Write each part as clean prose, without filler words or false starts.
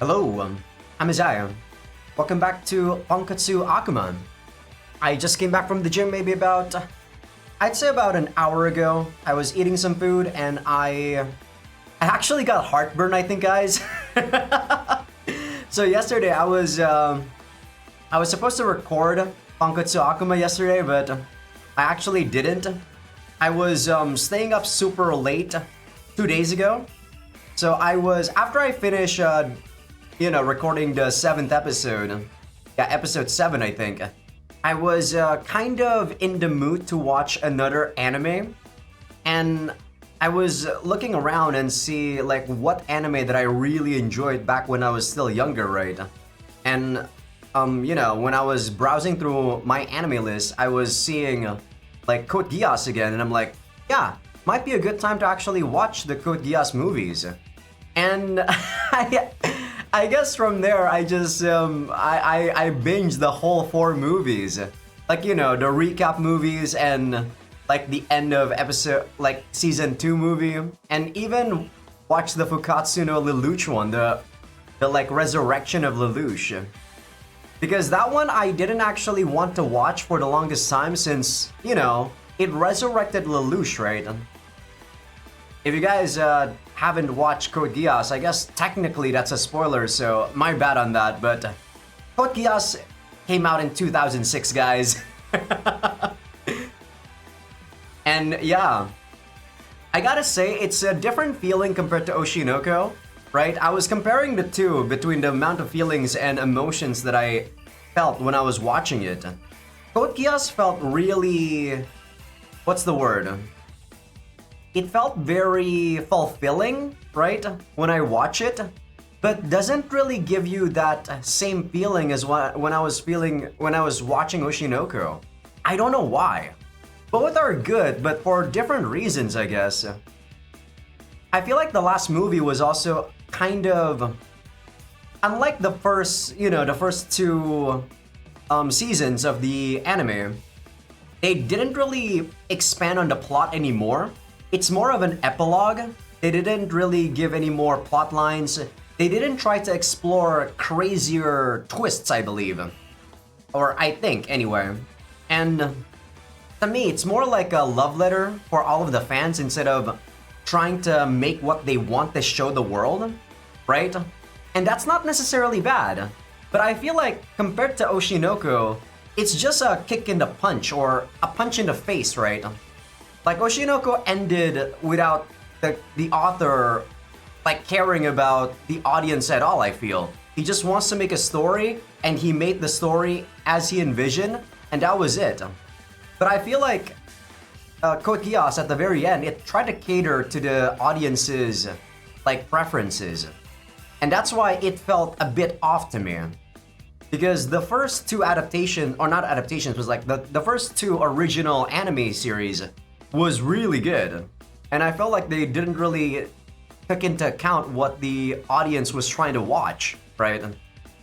Hello, I'm Azai. Welcome back to Pankatsu Akuman. I just came back from the gym maybe I'd say about an hour ago. I was eating some food and I actually got heartburn, I think, guys. So yesterday I was supposed to record Pankatsu Akuma yesterday, but I actually didn't. I was staying up super late 2 days ago. So after I finished recording the 7th episode, episode 7 I think, I was kind of in the mood to watch another anime, and I was looking around and see like what anime that I really enjoyed back when I was still younger, right? And when I was browsing through my anime list, I was seeing like Code Geass again, and I'm like, yeah, might be a good time to actually watch the Code Geass movies. And I guess from there I just I binged the whole 4 movies, like the recap movies and like the end of episode, like season 2 movie, and even watched the Fukatsu no Lelouch one, the like resurrection of Lelouch, because that one I didn't actually want to watch for the longest time since it resurrected Lelouch, right? If you guys haven't watched Code Geass, I guess technically that's a spoiler, so my bad on that, but Code Geass came out in 2006, guys. And yeah, I gotta say, it's a different feeling compared to Oshinoko, right? I was comparing the two between the amount of feelings and emotions that I felt when I was watching it. Code Geass felt really... what's the word? It felt very fulfilling, right, when I watch it, but doesn't really give you that same feeling as when I was watching Oshinoko. I don't know why. Both are good, but for different reasons, I guess. I feel like the last movie was also kind of... unlike the first 2 seasons of the anime, they didn't really expand on the plot anymore. It's more of an epilogue. They didn't really give any more plot lines. They didn't try to explore crazier twists, I believe. Or I think, anyway. And to me, it's more like a love letter for all of the fans instead of trying to make what they want to show the world, right? And that's not necessarily bad. But I feel like compared to Oshinoko, it's just a kick in the punch or a punch in the face, right? Like Oshinoko ended without the author like caring about the audience at all, I feel. He just wants to make a story and he made the story as he envisioned, and that was it. But I feel like Code Geass at the very end, it tried to cater to the audience's like preferences. And that's why it felt a bit off to me. Because the first 2 adaptations, or not adaptations, was like the first 2 original anime series was really good. And I felt like they didn't really take into account what the audience was trying to watch, right?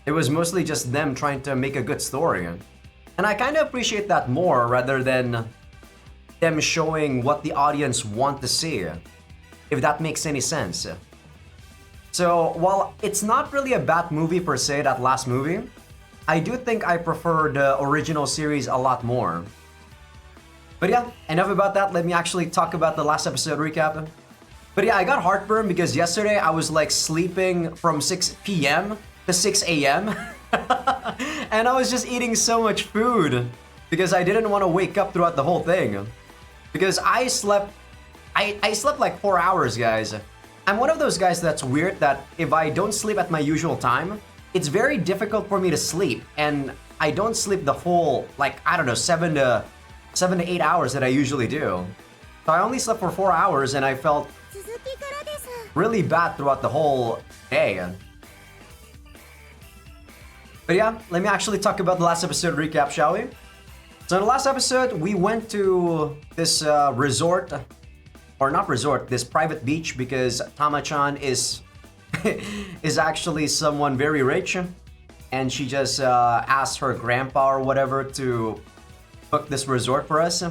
It was mostly just them trying to make a good story. And I kind of appreciate that more rather than them showing what the audience want to see, if that makes any sense. So while it's not really a bad movie per se, that last movie, I do think I prefer the original series a lot more. But yeah, enough about that. Let me actually talk about the last episode recap. But yeah, I got heartburn because yesterday I was like sleeping from 6 p.m. to 6 a.m. And I was just eating so much food because I didn't want to wake up throughout the whole thing. Because I slept like 4 hours, guys. I'm one of those guys that's weird that if I don't sleep at my usual time, it's very difficult for me to sleep. And I don't sleep the full, like, I don't know, 7 to 8 hours that I usually do. So I only slept for 4 hours and I felt really bad throughout the whole day. But yeah, let me actually talk about the last episode recap, shall we? So in the last episode, we went to this resort, or not resort, this private beach because Tama-chan is actually someone very rich, and she just asked her grandpa or whatever to book this resort for us.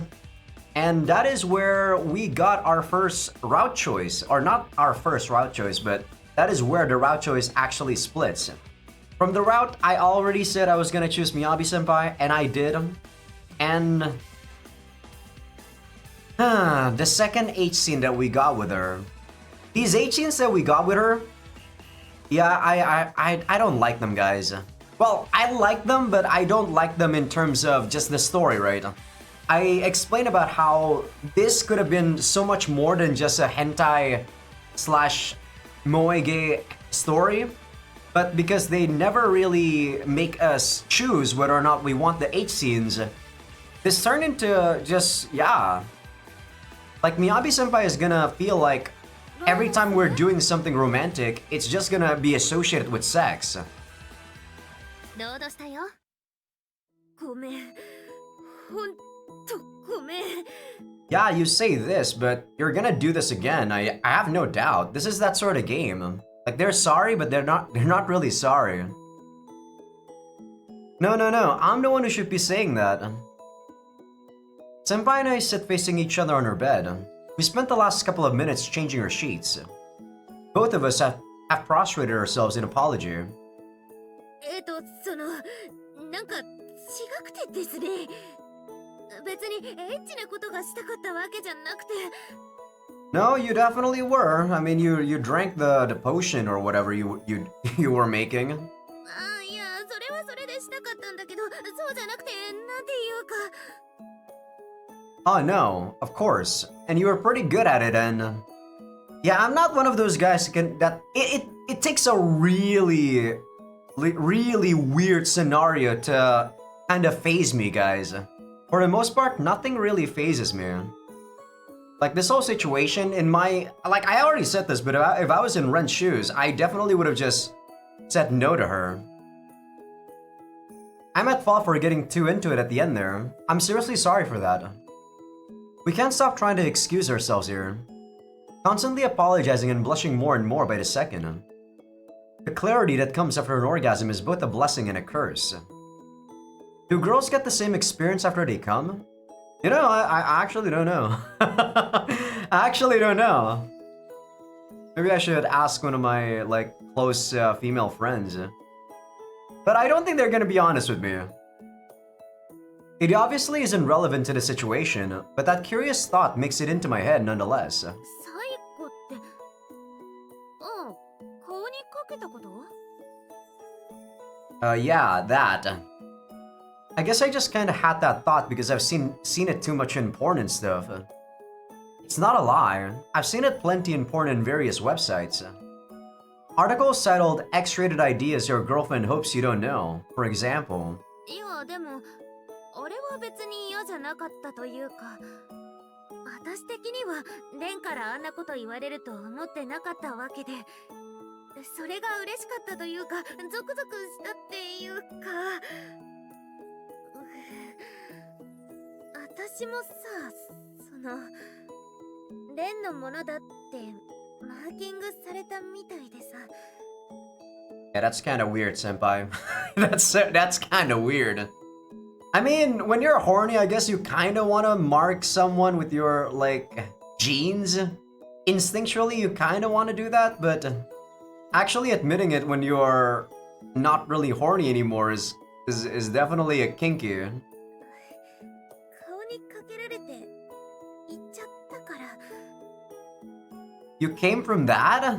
And that is where we got our first route choice, or not our first route choice, but that is where the route choice actually splits. From the route, I already said I was gonna choose Miyabi-senpai, and I did. And the second H scene that we got with her. These H scenes that we got with her, yeah, I don't like them, guys. Well, I like them, but I don't like them in terms of just the story, right? I explained about how this could have been so much more than just a hentai slash moege story, but because they never really make us choose whether or not we want the H scenes, this turned into just, yeah. Like, Miyabi-senpai is gonna feel like every time we're doing something romantic, it's just gonna be associated with sex. Yeah, you say this, but you're gonna do this again. I have no doubt. This is that sort of game. Like, they're sorry, but they're not really sorry. No, I'm the one who should be saying that. Senpai and I sit facing each other on her bed. We spent the last couple of minutes changing her sheets. Both of us have prostrated ourselves in apology. No, you definitely were. I mean, you drank the potion or whatever you were making. Oh no, of course. And you were pretty good at it, and yeah, I'm not one of those guys who can it takes a really weird scenario to kind of phase me, guys. For the most part, nothing really phases me. Like, this whole situation in my, like, I already said this, but if I was in Ren's shoes, I definitely would have just said no to her. I'm at fault for getting too into it at the end there. I'm seriously sorry for that. We can't stop trying to excuse ourselves here, constantly apologizing and blushing more and more by the second. The clarity that comes after an orgasm is both a blessing and a curse. Do girls get the same experience after they come? You know, I actually don't know. I actually don't know. Maybe I should ask one of my, like, close female friends. But I don't think they're gonna be honest with me. It obviously isn't relevant to the situation, but that curious thought makes it into my head nonetheless. Yeah, that. I guess I just kinda had that thought because I've seen it too much in porn and stuff. It's not a lie. I've seen it plenty in porn and various websites. Articles titled X-rated ideas your girlfriend hopes you don't know, for example. Yeah, that's kind of weird, senpai. that's kind of weird. I mean, when you're horny, I guess you kind of want to mark someone with your, like, genes. Instinctually, you kind of want to do that, but actually admitting it when you're not really horny anymore is definitely a kinky. You came from that?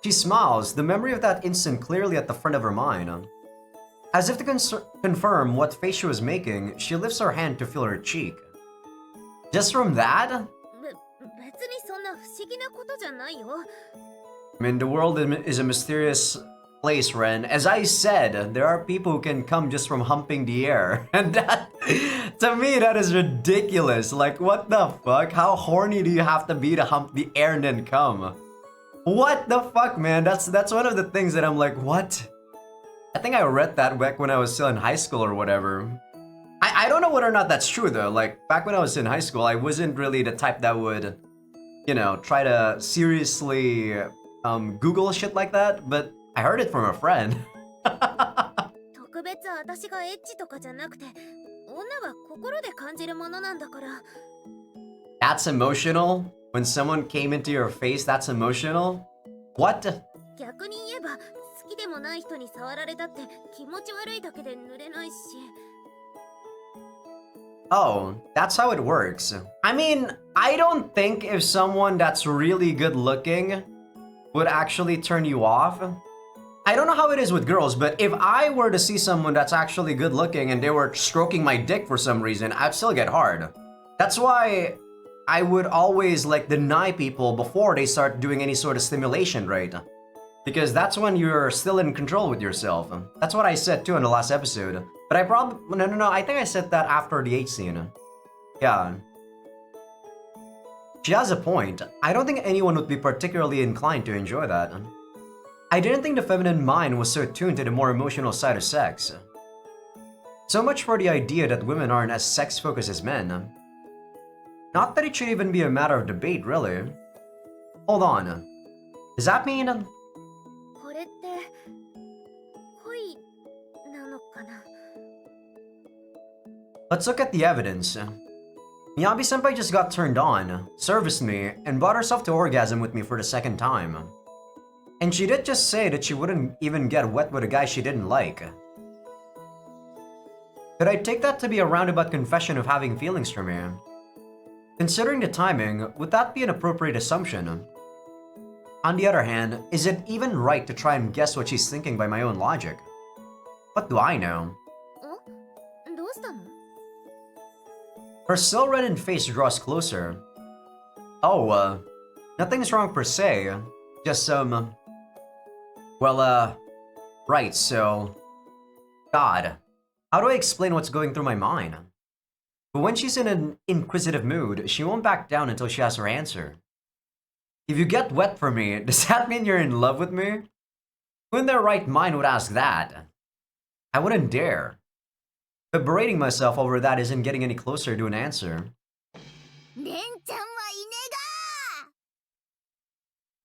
She smiles, the memory of that instant clearly at the front of her mind. As if to confirm what face she was making, she lifts her hand to feel her cheek. Just from that? I mean, the world is a mysterious place, Ren. As I said, there are people who can come just from humping the air. And that, to me, that is ridiculous. Like, what the fuck? How horny do you have to be to hump the air and then come? What the fuck, man? That's one of the things that I'm like, what? I think I read that back when I was still in high school or whatever. I don't know whether or not that's true though. Like, back when I was in high school, I wasn't really the type that would, you know, try to seriously Google shit like that, but I heard it from a friend. That's emotional? When someone came into your face, that's emotional? What? 逆に言えば好きでもない人に触られたって気持ち悪いだけで濡れないし。 Oh, that's how it works. I mean, I don't think if someone that's really good looking would actually turn you off. I don't know how it is with girls, but if I were to see someone that's actually good looking and they were stroking my dick for some reason, I'd still get hard. That's why I would always like deny people before they start doing any sort of stimulation, right? Because that's when you're still in control with yourself. That's what I said too in the last episode. But I probably... No, I think I said that after the 8th scene. Yeah. She has a point. I don't think anyone would be particularly inclined to enjoy that. I didn't think the feminine mind was so tuned to the more emotional side of sex. So much for the idea that women aren't as sex-focused as men. Not that it should even be a matter of debate, really. Hold on. Does that mean... これって恋なのかな。 Let's look at the evidence. Miyabi-senpai just got turned on, serviced me, and brought herself to orgasm with me for the second time. And she did just say that she wouldn't even get wet with a guy she didn't like. Could I take that to be a roundabout confession of having feelings for me? Considering the timing, would that be an appropriate assumption? On the other hand, is it even right to try and guess what she's thinking by my own logic? What do I know? どうしたの？ Her still reddened face draws closer. Oh, nothing's wrong per se. Just right, so... God, how do I explain what's going through my mind? But when she's in an inquisitive mood, she won't back down until she has her answer. If you get wet for me, does that mean you're in love with me? Who in their right mind would ask that? I wouldn't dare. But berating myself over that isn't getting any closer to an answer.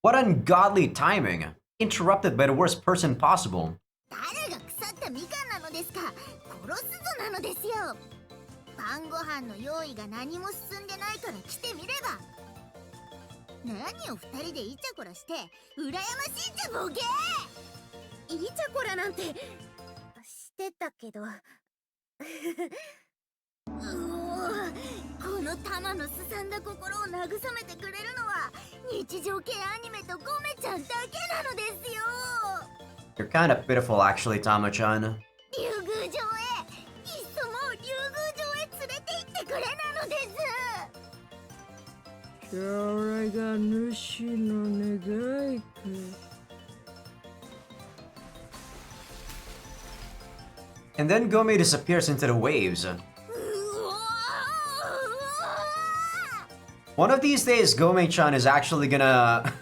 What ungodly timing! Interrupted by the worst person possible. 誰が腐ったみかんなのですか。殺すぞなのですよ。晩ご飯の用意が何も進んでないから来てみれば。何を二人でイチャコラして羨ましいんじゃボケ。イチャコラなんてしてたけど。この玉のすさんだ心を慰めてくれるのは日常系アニメとゴメちゃんだけなのですよ。 You're kind of pitiful actually, Tama-chan. 竜宮城へいっそもう竜宮城へ連れて行ってくれなのです。それが主の願いか。 And then Gome disappears into the waves. One of these days, Gome-chan is actually gonna...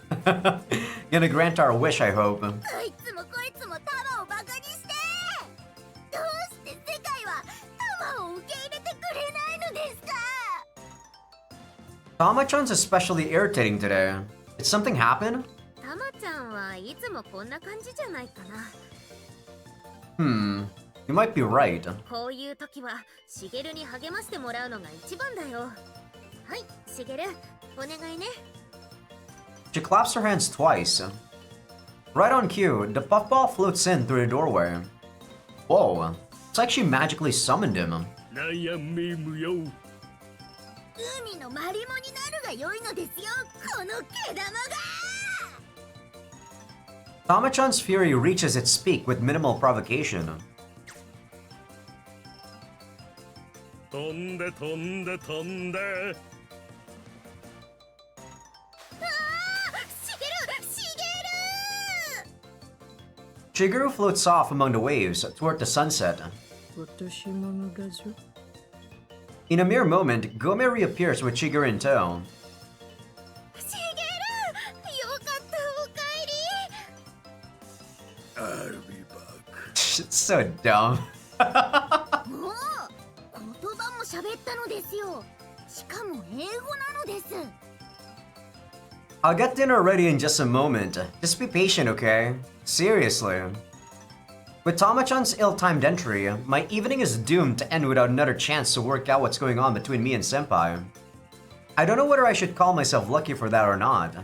gonna grant our wish, I hope. Tama-chan's especially irritating today. Did something happen? You might be right. こういう時はしげるに励ましてもらうのが一番だよ。はい、しげる、お願いね。 She claps her hands twice. Right on cue, the puffball floats in through the doorway. Whoa, it's like she magically summoned him. 悩むよ。海のマリモになるが良いのですよ、この毛玉が。 Tama-chan's fury reaches its peak with minimal provocation. 飛んで飛んで飛んで。Shigeru floats off among the waves toward the sunset. 私物だぞ。 In a mere moment, Gome reappears with Shigeru in tow. I'll be back. It's so dumb. もう言葉も喋ったのですよ。しかも英語なのです。 I'll get dinner ready in just a moment. Just be patient, okay? Seriously. With Tama-chan's ill-timed entry, my evening is doomed to end without another chance to work out what's going on between me and Senpai. I don't know whether I should call myself lucky for that or not.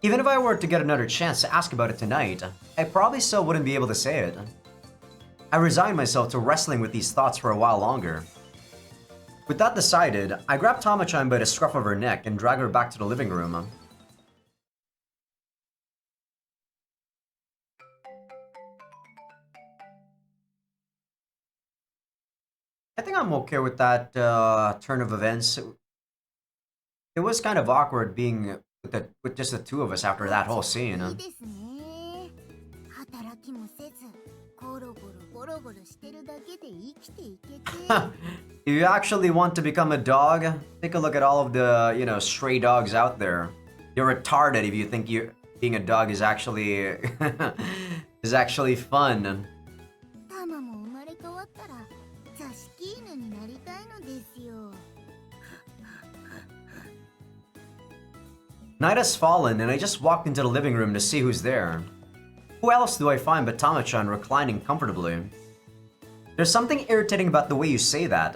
Even if I were to get another chance to ask about it tonight, I probably still wouldn't be able to say it. I resigned myself to wrestling with these thoughts for a while longer. With that decided, I grabbed Tama-chan by the scruff of her neck and dragged her back to the living room. I think I'm okay with that turn of events. It was kind of awkward being with just the two of us after that whole scene. いいですね。働きもせず、ゴロゴロゴロゴロしてるだけで生きていけて。You actually want to become a dog? Take a look at all of the, stray dogs out there. You're retarded if you think being a dog is actually is actually fun. タマも生まれ変わったら座敷犬になりたいのですよ。Night has fallen, and I just walked into the living room to see who's there. Who else do I find but Tama-chan reclining comfortably? There's something irritating about the way you say that.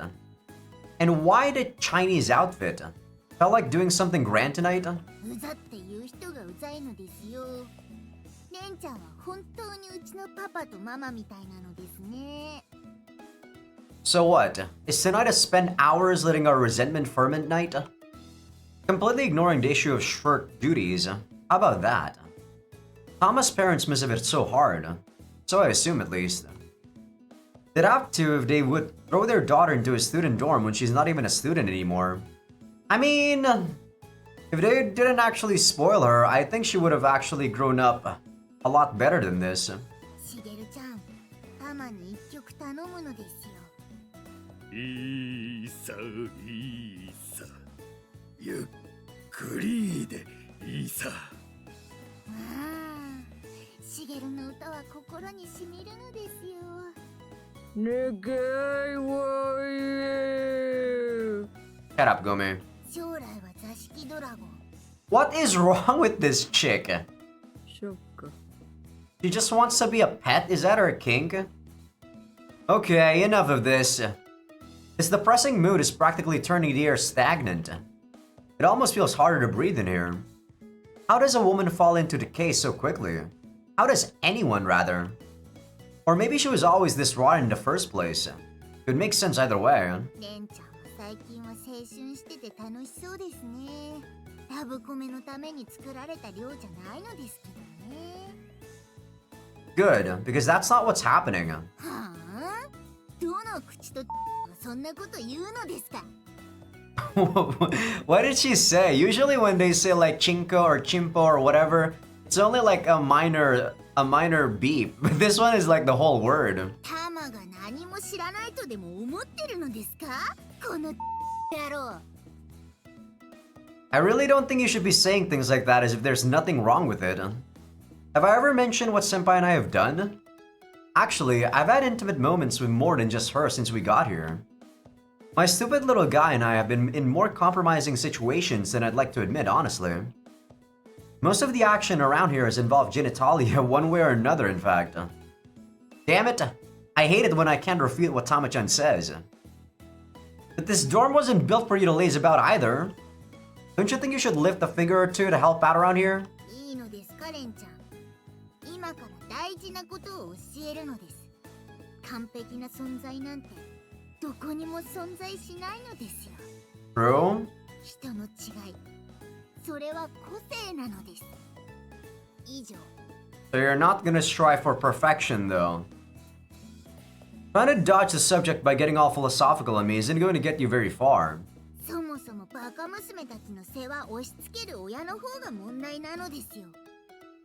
And why the Chinese outfit? Felt like doing something grand tonight? うざって言う人がうざいのですよ。レンちゃんは本当にうちのパパとママみたいなのですね。So what? Is tonight a spend hours letting our resentment ferment night? Completely ignoring the issue of shirk duties. How about that? Tama's parents must have it so hard. So I assume at least. They'd have to if they would throw their daughter into a student dorm when she's not even a student anymore. I mean, if they didn't actually spoil her, I think she would have actually grown up a lot better than this. しげるちゃん、タマに一曲頼むのですよ。いいさいいさ、ゆっくりでいいさ。ああ、しげるの歌は心にしみるのですよ。願いは言え。 Shut up, Gome. 将来は座敷ドラゴン。What is wrong with this chick? そっか。 She just wants to be a pet? Is that her kink? Okay, enough of this. This depressing mood is practically turning the air stagnant. It almost feels harder to breathe in here. How does a woman fall into decay so quickly? How does anyone, rather? Or maybe she was always this rotten in the first place. It would make sense either way. レンちゃんは最近は青春してて楽しそうですね。ラブコメのために作られた量じゃないのですけどね。 Good, because that's not what's happening. はあ？どの口とそんなこと言うのですか？ What did she say? Usually when they say like chinko or chimpo or whatever, it's only like a minor beep. But this one is like the whole word. タマが何も知らないとでも思ってるのですか？この野郎。 I really don't think you should be saying things like that as if there's nothing wrong with it. Have I ever mentioned what Senpai and I have done? Actually, I've had intimate moments with more than just her since we got here. My stupid little guy and I have been in more compromising situations than I'd like to admit, honestly. Most of the action around here has involved genitalia one way or another, in fact. Damn it, I hate it when I can't refute what Tama-chan says. But this dorm wasn't built for you to laze about either. Don't you think you should lift a finger or two to help out around here? いいのですか、レンちゃん。今から大事なことを教えるのです。完璧な存在なんてどこにも存在しないのですよ。 True? 人の違い、それは個性なのです。以上。 So you're not gonna strive for perfection, though. Trying to dodge the subject by getting all philosophical on me isn't going to get you very far. そもそもバカ娘たちの世話を押し付ける親の方が問題なのですよ。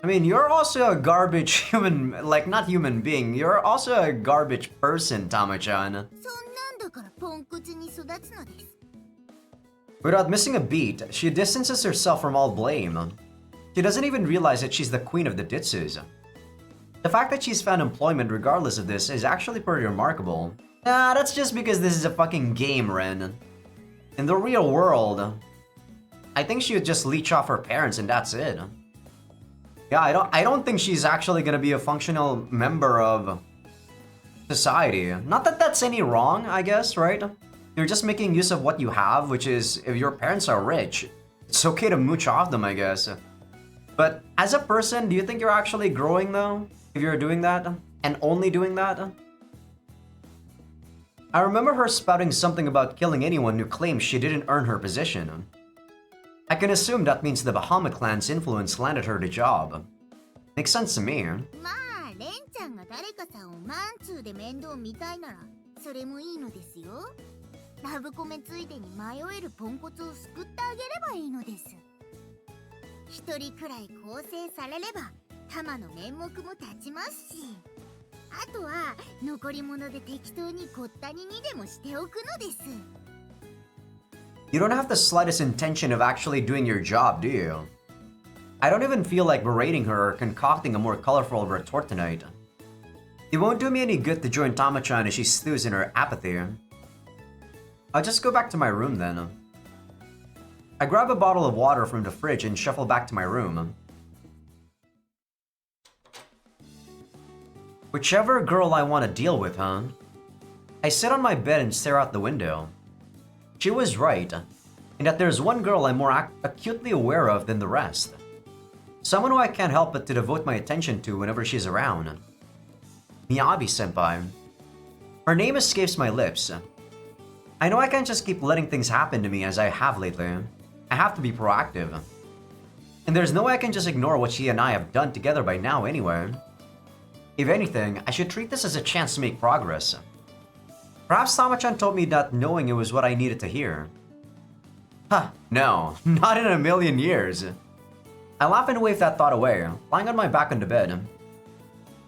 I mean, you're also a garbage human, like not human being, you're also a garbage person, Tama-chan. そんなんだからポンコツに育つのです。 Without missing a beat, she distances herself from all blame. She doesn't even realize that she's the queen of the Ditzys. The fact that she's found employment regardless of this is actually pretty remarkable. Nah, that's just because this is a fucking game, Ren. In the real world, I think she would just leech off her parents and that's it. Yeah, I don't think she's actually gonna be a functional member of society. Not that that's any wrong, I guess, right? You're just making use of what you have, which is, if your parents are rich, it's okay to mooch off them, I guess. But as a person, do you think you're actually growing though? If you're doing that? And only doing that? I remember her spouting something about killing anyone who claims she didn't earn her position. I can assume that means the Bahama clan's influence landed her the job. Makes sense to me. まあレンちゃんが誰かさんをマンツーで面倒見たいならそれもいいのですよ。ラブコメついでに迷えるポンコツを救ってあげればいいのです。一人くらい構成されればタマの面目も立ちますし、あとは残り物で適当にこったににでもしておくのです。You don't have the slightest intention of actually doing your job, do you? I don't even feel like berating her or concocting a more colorful retort tonight. It won't do me any good to join Tama-chan as she stews in her apathy. I'll just go back to my room then. I grab a bottle of water from the fridge and shuffle back to my room. Whichever girl I want to deal with, huh? I sit on my bed and stare out the window. She was right, in that there's one girl I'm more acutely aware of than the rest. Someone who I can't help but to devote my attention to whenever she's around. Miyabi-senpai. Her name escapes my lips. I know I can't just keep letting things happen to me as I have lately. I have to be proactive. And there's no way I can just ignore what she and I have done together by now anyway. If anything, I should treat this as a chance to make progress. Perhaps Tama-chan told me that knowing it was what I needed to hear. Huh, no, not in a million years. I laugh and wave that thought away, lying on my back on the bed.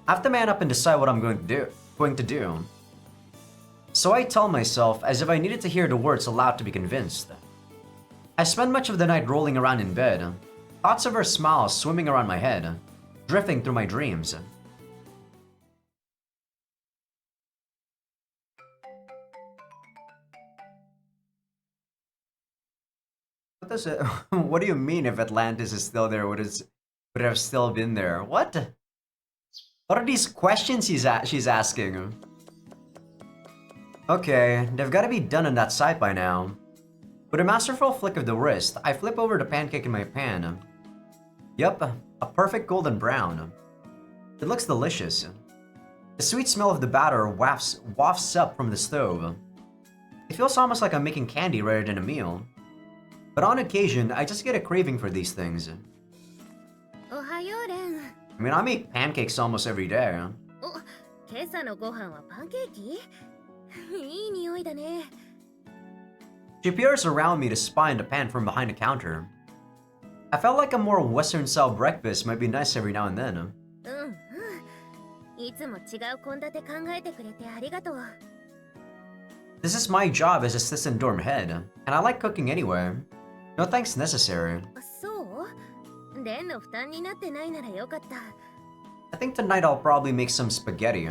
I have to man up and decide what I'm going to do. So I tell myself as if I needed to hear the words aloud to be convinced. I spend much of the night rolling around in bed, thoughts of her smile swimming around my head, drifting through my dreams. What does it? What do you mean if Atlantis is still there? Would it have still been there? What? What are these questions she's asking? Okay, they've got to be done on that side by now. With a masterful flick of the wrist, I flip over the pancake in my pan. Yup, a perfect golden brown. It looks delicious. The sweet smell of the batter wafts up from the stove. It feels almost like I'm making candy rather than a meal. But on occasion, I just get a craving for these things. I mean, I make pancakes almost every day. She peers around me to spy in the pan from behind the counter. I felt like a more Western-style breakfast might be nice every now and then. This is my job as assistant dorm head, and I like cooking anyway. No thanks necessary. I think tonight I'll probably make some spaghetti.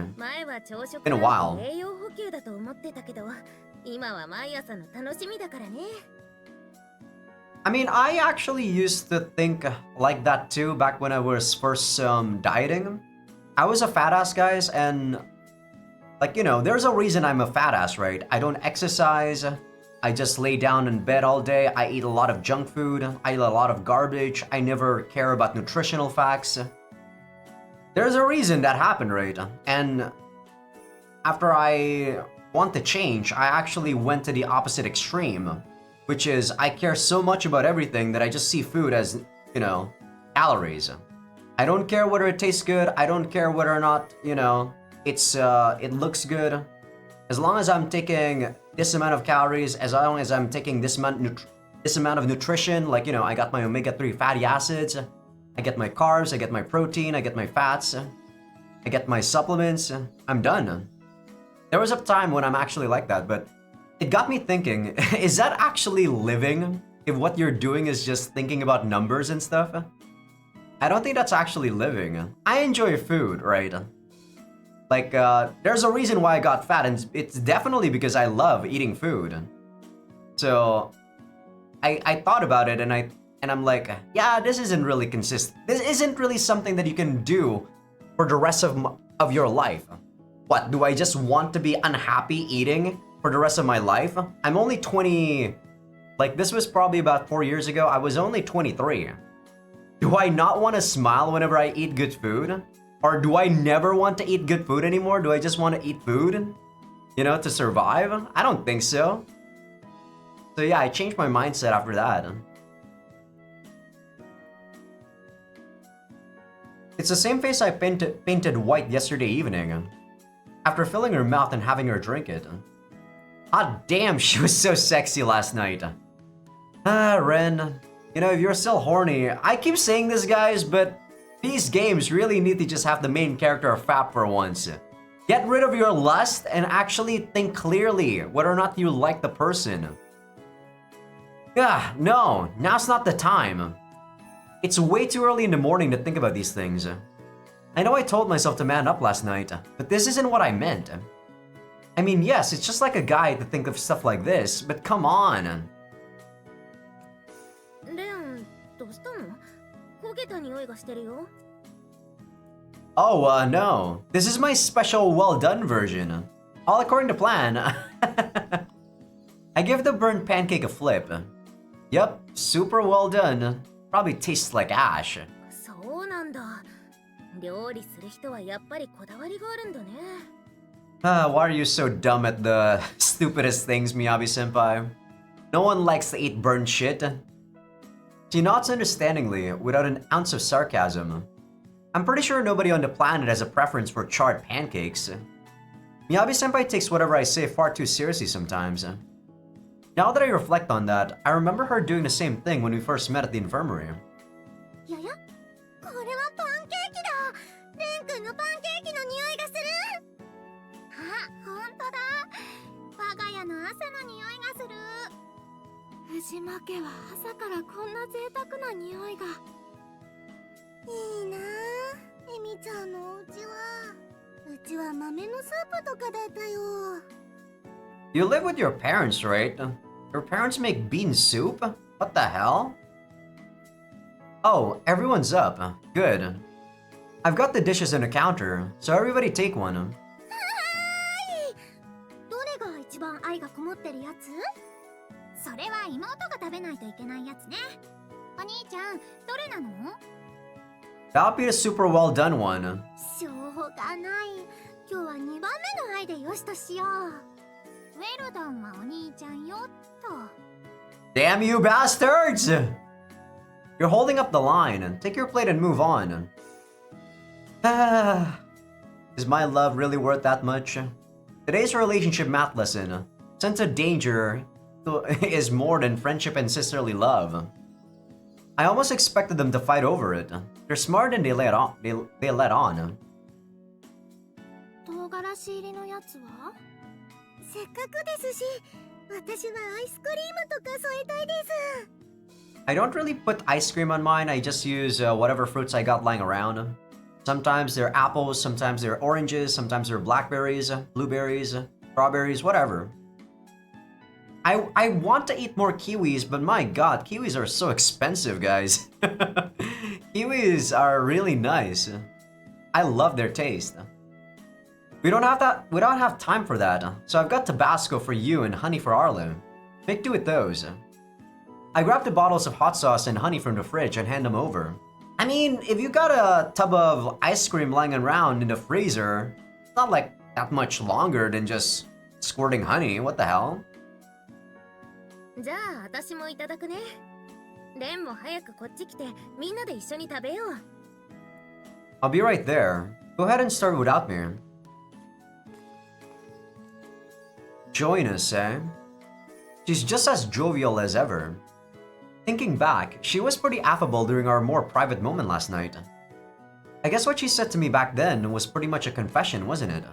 Been a while. I mean, I actually used to think like that too back when I was first dieting. I was a fat ass, guys, and like, you know, there's a reason I'm a fat ass, right? I don't exercise. I just lay down in bed all day. I eat a lot of junk food. I eat a lot of garbage. I never care about nutritional facts. There's a reason that happened, right? And after I want to change, I actually went to the opposite extreme, which is I care so much about everything that I just see food as, you know, calories. I don't care whether it tastes good. I don't care whether or not, you know, it looks good. As long as I'm taking this amount of calories, as long as I'm taking this amount of nutrition, like, you know, I got my omega-3 fatty acids, I get my carbs, I get my protein, I get my fats, I get my supplements, I'm done. There was a time when I'm actually like that, but it got me thinking, is that actually living? If what you're doing is just thinking about numbers and stuff? I don't think that's actually living. I enjoy food, right? Like, there's a reason why I got fat, and it's definitely because I love eating food. So, I thought about it, and I'm like, yeah, this isn't really consistent. This isn't really something that you can do for the rest of your life. What, do I just want to be unhappy eating for the rest of my life? I'm only 20, like this was probably about 4 years ago. I was only 23. Do I not want to smile whenever I eat good food? Or do I never want to eat good food anymore? Do I just want to eat food? You know, to survive? I don't think so. So yeah, I changed my mindset after that. It's the same face I painted white yesterday evening. After filling her mouth and having her drink it. Ah damn, she was so sexy last night. Ah, Ren. You know, if you're still horny, I keep saying this, guys, but these games really need to just have the main character of Fap for once. Get rid of your lust and actually think clearly whether or not you like the person. Yeah, no, now's not the time. It's way too early in the morning to think about these things. I know I told myself to man up last night, but this isn't what I meant. I mean, yes, it's just like a guy to think of stuff like this, but come on. Oh, no. This is my special well done version. All according to plan. I give the burnt pancake a flip. Yep, super well done. Probably tastes like ash. Why are you so dumb at the stupidest things, Miyabi-senpai? No one likes to eat burnt shit. She nods understandingly, without an ounce of sarcasm. I'm pretty sure nobody on the planet has a preference for charred pancakes. Miyabi-senpai takes whatever I say far too seriously sometimes. Now that I reflect on that, I remember her doing the same thing when we first met at the infirmary. You live with your parents, right? Your parents make bean soup? What the hell? Oh, everyone's up. Good. I've got the dishes on the counter, so everybody take one. That'll be the super well done one. Damn you bastards! You're holding up the line. Take your plate and move on. Is my love really worth that much? Today's relationship math lesson. Sense of danger is more than friendship and sisterly love. I almost expected them to fight over it. They're smart and they let on. They let on. I don't really put ice cream on mine. I just use whatever fruits I got lying around. Sometimes they're apples, sometimes they're oranges, sometimes they're blackberries, blueberries, strawberries, whatever. I want to eat more kiwis, but my god, kiwis are so expensive, guys. Kiwis are really nice. I love their taste. We don't have time for that, so I've got Tabasco for you and honey for Arlo. Make do with those. I grabbed the bottles of hot sauce and honey from the fridge and hand them over. I mean, if you got a tub of ice cream lying around in the freezer, it's not like that much longer than just squirting honey. What the hell? I'll be right there. Go ahead and start without me. Join us, eh? She's just as jovial as ever. Thinking back, she was pretty affable during our more private moment last night. I guess what she said to me back then was pretty much a confession, wasn't it?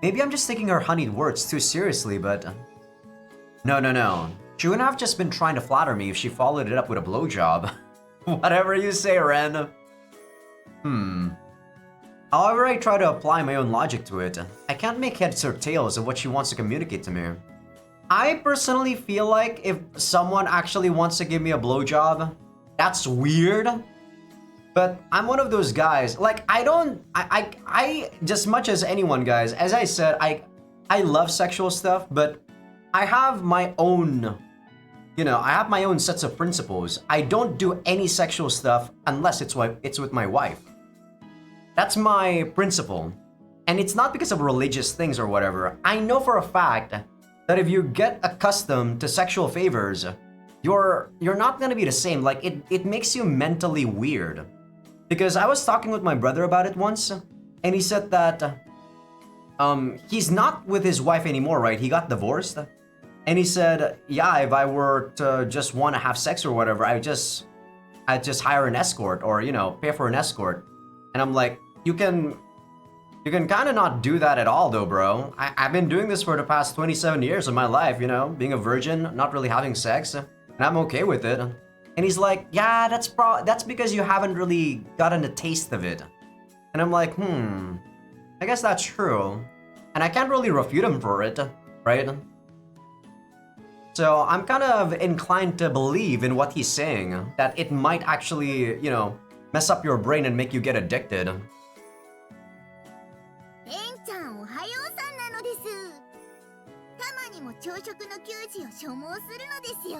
Maybe I'm just taking her honeyed words too seriously, but... No. She wouldn't have just been trying to flatter me if she followed it up with a blowjob. Whatever you say, Ren. However I try to apply my own logic to it, I can't make heads or tails of what she wants to communicate to me. I personally feel like if someone actually wants to give me a blowjob, that's weird. But I'm one of those guys, like I just much as anyone, guys, as I said, I love sexual stuff, but I have my own you know, I have my own sets of principles. I don't do any sexual stuff unless it's with my wife. That's my principle. And it's not because of religious things or whatever. I know for a fact that if you get accustomed to sexual favors, you're not gonna be the same. Like it makes you mentally weird. Because I was talking with my brother about it once, and he said that he's not with his wife anymore, right? He got divorced. And he said, yeah, if I were to just want to have sex or whatever, I'd just hire an escort or, you know, pay for an escort. And I'm like, you can kind of not do that at all though, bro. I've been doing this for the past 27 years of my life, you know, being a virgin, not really having sex, and I'm okay with it. And he's like, yeah, that's because you haven't really gotten a taste of it. And I'm like, I guess that's true. And I can't really refute him for it, right? So I'm kind of inclined to believe in what he's saying, that it might actually, you know, mess up your brain and make you get addicted. レンちゃんおはようさんなのです。たまにも朝食の給仕を所望するのですよ。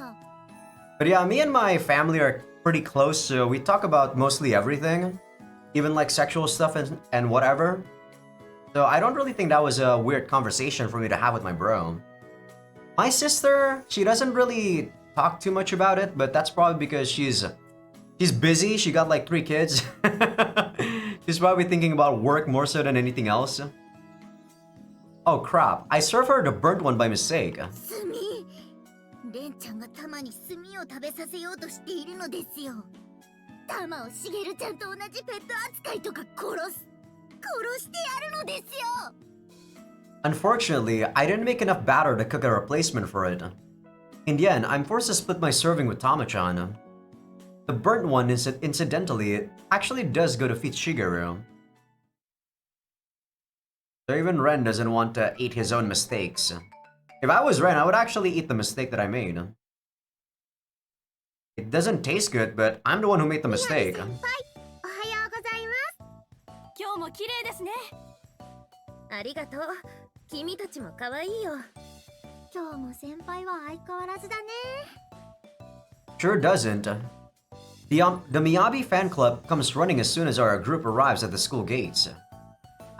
But yeah, me and my family are pretty close, so we talk about mostly everything, even like sexual stuff and whatever. So I don't really think that was a weird conversation for me to have with my bro. My sister, she doesn't really talk too much about it, but that's probably because she's busy. She got like 3 kids. She's probably thinking about work more so than anything else. Oh crap, I served her the burnt one by mistake. 炭。レンちゃんがたまに炭を食べさせようとしているのですよ。タマをシゲルちゃんと同じペット扱いとか殺してやるのですよ。 Unfortunately, I didn't make enough batter to cook a replacement for it. In the end, I'm forced to split my serving with Tama-chan. The burnt one, incidentally, actually does go to feed Shigeru. So even Ren doesn't want to eat his own mistakes. If I was Ren, I would actually eat the mistake that I made. It doesn't taste good, but I'm the one who made the mistake. おはようございます。今日も綺麗ですね。ありがとう。君たちも可愛いよ。今日も先輩は相変わらずだね。 Sure doesn't. The Miyabi fan club comes running as soon as our group arrives at the school gates.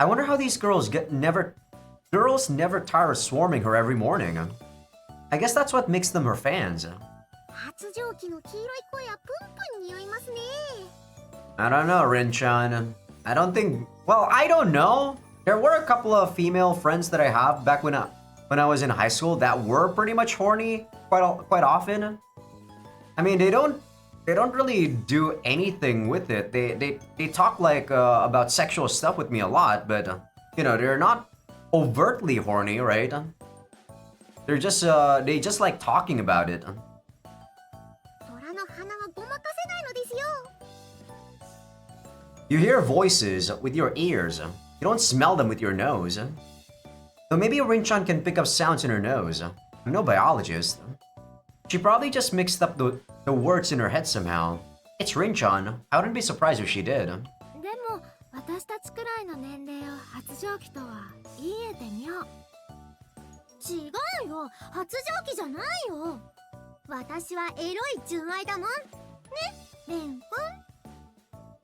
I wonder how these girls never tire of swarming her every morning. I guess that's what makes them her fans. 発情期の黄色い声やプンプン匂いますね。 I don't know, Rin-chan. I don't think... Well, I don't know. There were a couple of female friends that I have back when I was in high school that were pretty much horny quite often. I mean, they don't really do anything with it. They talk like about sexual stuff with me a lot, but you know, they're not overtly horny, right? They just like talking about it. 虎の鼻はごまかせないのですよ。 You hear voices with your ears. You don't smell them with your nose. So maybe Rin-chan can pick up sounds in her nose. I'm no biologist. She probably just mixed up the words in her head somehow. It's Rin-chan. I wouldn't be surprised if she did. でも私たちくらいの年齢を発情期とは言えてみよう。違うよ、発情期じゃないよ。私はエロい純愛だもん。ね、レン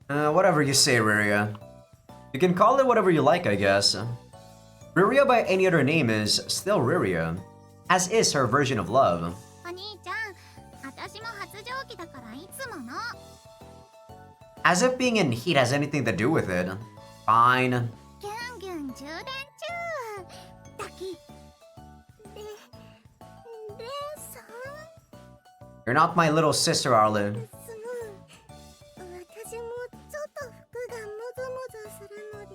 君。Whatever you say, Riria. You can call it whatever you like, I guess. Riria by any other name is still Riria, as is her version of love. お兄ちゃん、私も発情期だからいつもの。 As if being in heat has anything to do with it. Fine. ギュンギュン充電中。だき。レンさん。 You're not my little sister, Arlen. すむ。私もちょっと服がムズムズするので。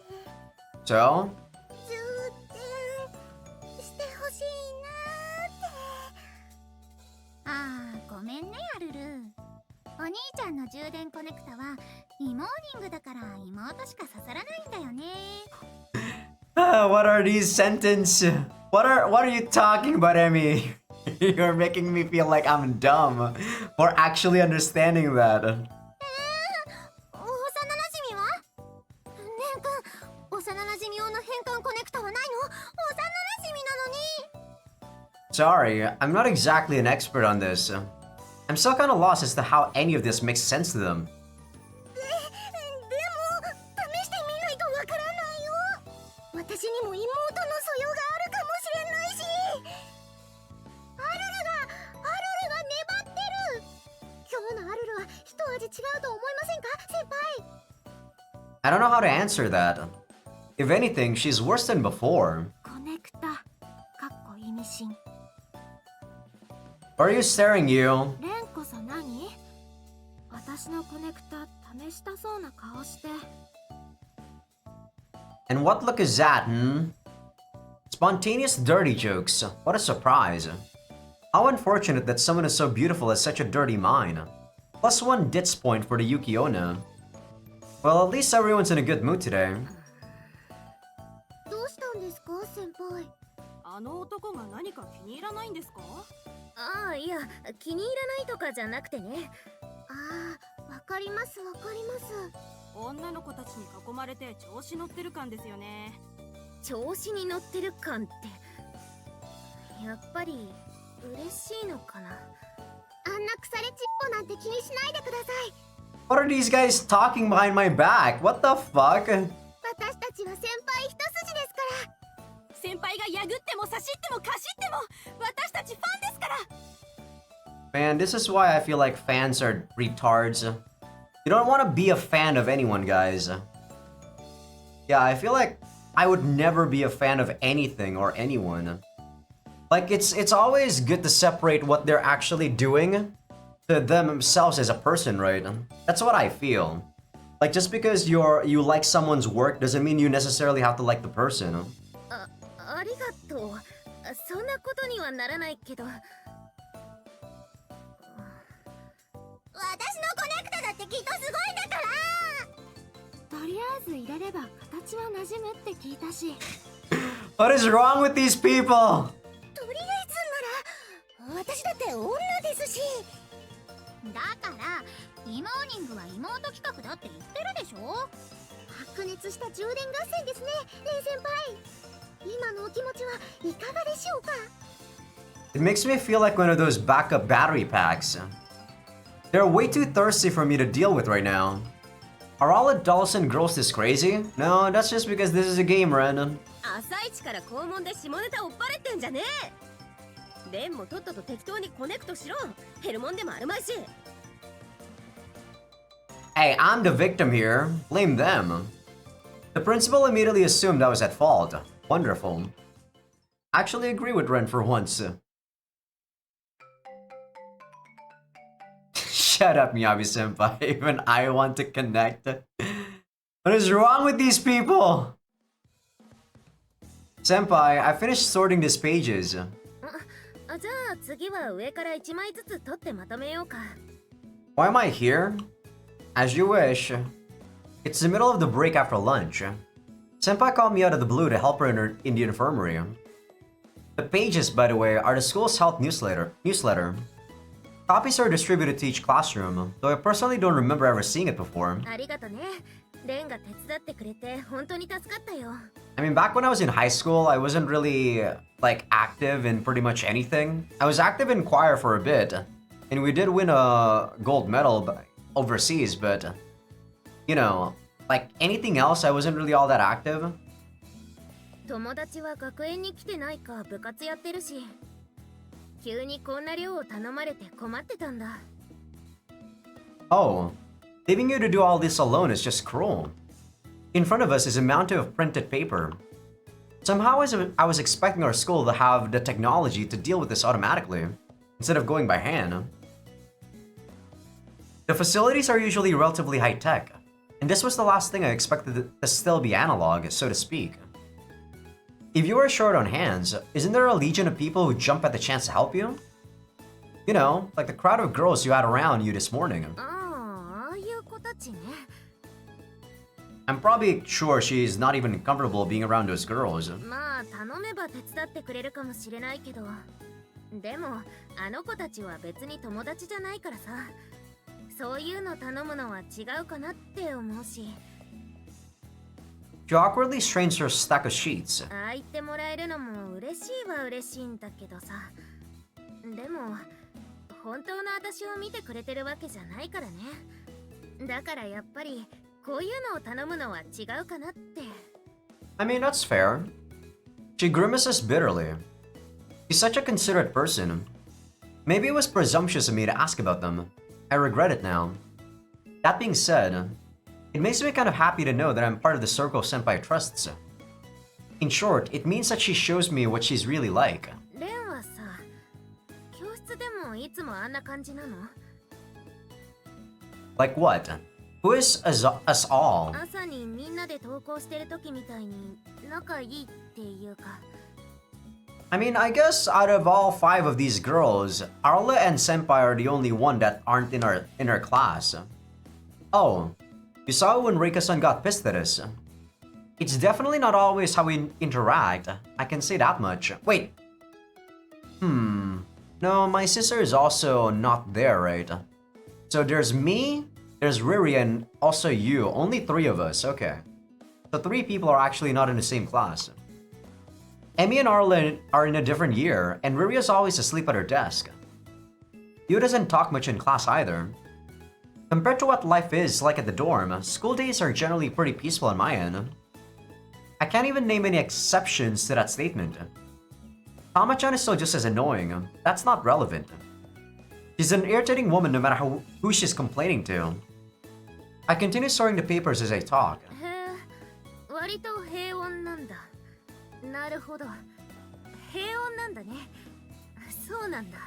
So? 充電してほしいなーって。ああ、ごめんねアルル。お兄ちゃんの充電コネクタはイモーニングだから妹しか刺さらないんだよね。What are these sentences? What are you talking about, Emmy? You're making me feel like I'm dumb for actually understanding that. 幼馴染は？レン君、幼馴染用の変換コネクタはないの？幼馴染なのに。Sorry, I'm not exactly an expert on this. I'm still kind of lost as to how any of this makes sense to them. でも試してみないとわからないよ。私にも妹の素養があるかもしれないし。アルルが粘ってる。今日のアルルは一味違うと思いませんか、先輩。I don't know how to answer that. If anything, she's worse than before. コネクタ、かっこ意味深。Why are you staring, you? レンこそ何？私のコネクタ試したそうな顔して。And what look is that, Spontaneous dirty jokes. What a surprise. How unfortunate that someone as so beautiful has such a dirty mind. +1 Ditz point for the Yukiona. Well, at least everyone's in a good mood today. どうしたんですか、先輩。あの男が何か気に入らないんですか？ああ、いや、気に入らないとかじゃなくてね。ああ、わかります。女の子たちに囲まれて調子乗ってる感ですよね。調子に乗ってる感って、やっぱり嬉しいのかな。あんな腐れちっぽなんて気にしないでください。What are these guys talking behind my back? What the fuck? 私たちは先輩一筋ですから。先輩がやぐっても差しってもかしっても私たちファンですから。Man, this is why I feel like fans are retards. You don't want to be a fan of anyone, guys. Yeah, I feel like I would never be a fan of anything or anyone. Like, it's always good to separate what they're actually doing to themselves as a person, right? That's what I feel. Like, just because you like someone's work doesn't mean you necessarily have to like the person. ありがとう。そんなことにはならないけど。私のコネクタだってきっとすごいんだから。とりあえず入れれば形は馴染むって聞いたし。What is wrong with these people? とりあえずなら私だって女ですし。だからイモーニングは妹企画だって言ってるでしょ。白熱した充電合戦ですね、レイ先輩。今のお気持ちはいかがでしょうか。 It makes me feel like one of those backup battery packs. They're way too thirsty for me to deal with right now. Are all adults and girls this crazy? No, that's just because this is a game, Brandon. 朝一から校門で下ネタ追っ払ってんじゃねえ。レンもとっとと適当にコネクトしろ。減るもんでもあるまいし。Hey, I'm the victim here. Blame them. The principal immediately assumed I was at fault. Wonderful. Actually agree with Ren for once. Shut up, Miyabi-senpai. Even I want to connect. What is wrong with these people? Senpai, I finished sorting these pages. じゃあ次は上から1枚ずつ取ってまとめようか。 Why am I here? As you wish. It's the middle of the break after lunch. Senpai called me out of the blue to help her in the infirmary. The pages, by the way, are the school's health newsletter. Copies are distributed to each classroom, though I personally don't remember ever seeing it before. ありがとね。レンが手伝ってくれて本当に助かったよ。I mean, back when I was in high school, I wasn't really, like, active in pretty much anything. I was active in choir for a bit, and we did win a gold medal overseas, but, you know, like, anything else, I wasn't really all that active. 友達は学園に来てないか部活やってるし、急にこんな量を頼まれて困ってたんだ。Oh, leaving you to do all this alone is just cruel. In front of us is a mountain of printed paper. Somehow I was expecting our school to have the technology to deal with this automatically, instead of going by hand. The facilities are usually relatively high-tech, and this was the last thing I expected to still be analog, so to speak. If you were short on hands, isn't there a legion of people who jump at the chance to help you? You know, like the crowd of girls you had around you this morning. ああいう子たちね。I'm probably sure she's not even comfortable being around those girls. まあ頼めば手伝ってくれるかもしれないけど、でもあの子たちは別に友達じゃないからさ、そういうの頼むのは違うかなって思うし。She awkwardly strains her stack of sheets. ああ言ってもらえるのも嬉しいは嬉しいんだけどさ。でも本当の私を見てくれてるわけじゃないからね。だからやっぱりこういうのを頼むのは違うかなって。I mean, that's fair. She grimaces bitterly. She's such a considerate person. Maybe it was presumptuous of me to ask about them. I regret it now. That being said, it makes me kind of happy to know that I'm part of the circle Senpai trusts. In short, it means that she shows me what she's really like. レンはさ、教室でもいつもあんな感じなの？ Like what? Who is us all? 朝にみんなで登校してる時みたいに仲いいっていうか。I mean, I guess out of all 5 of these girls, Arla and Senpai are the only one that aren't in our class. Oh, you saw when Reika-san got pissed at us. It's definitely not always how we interact, I can say that much. Wait. No, my sister is also not there, right? So there's me, there's Riri, and also you. Only 3 of us, okay. So 3 people are actually not in the same class. Emmy and Arlen are in a different year, and Riri is always asleep at her desk. Yu doesn't talk much in class either. Compared to what life is like at the dorm, school days are generally pretty peaceful on my end. I can't even name any exceptions to that statement. Tama-chan is still just as annoying. That's not relevant. She's an irritating woman no matter who she's complaining to. I continue sorting the papers as I talk. へえ、割と平穏なんだ。なるほど。平穏なんだね。そうなんだ。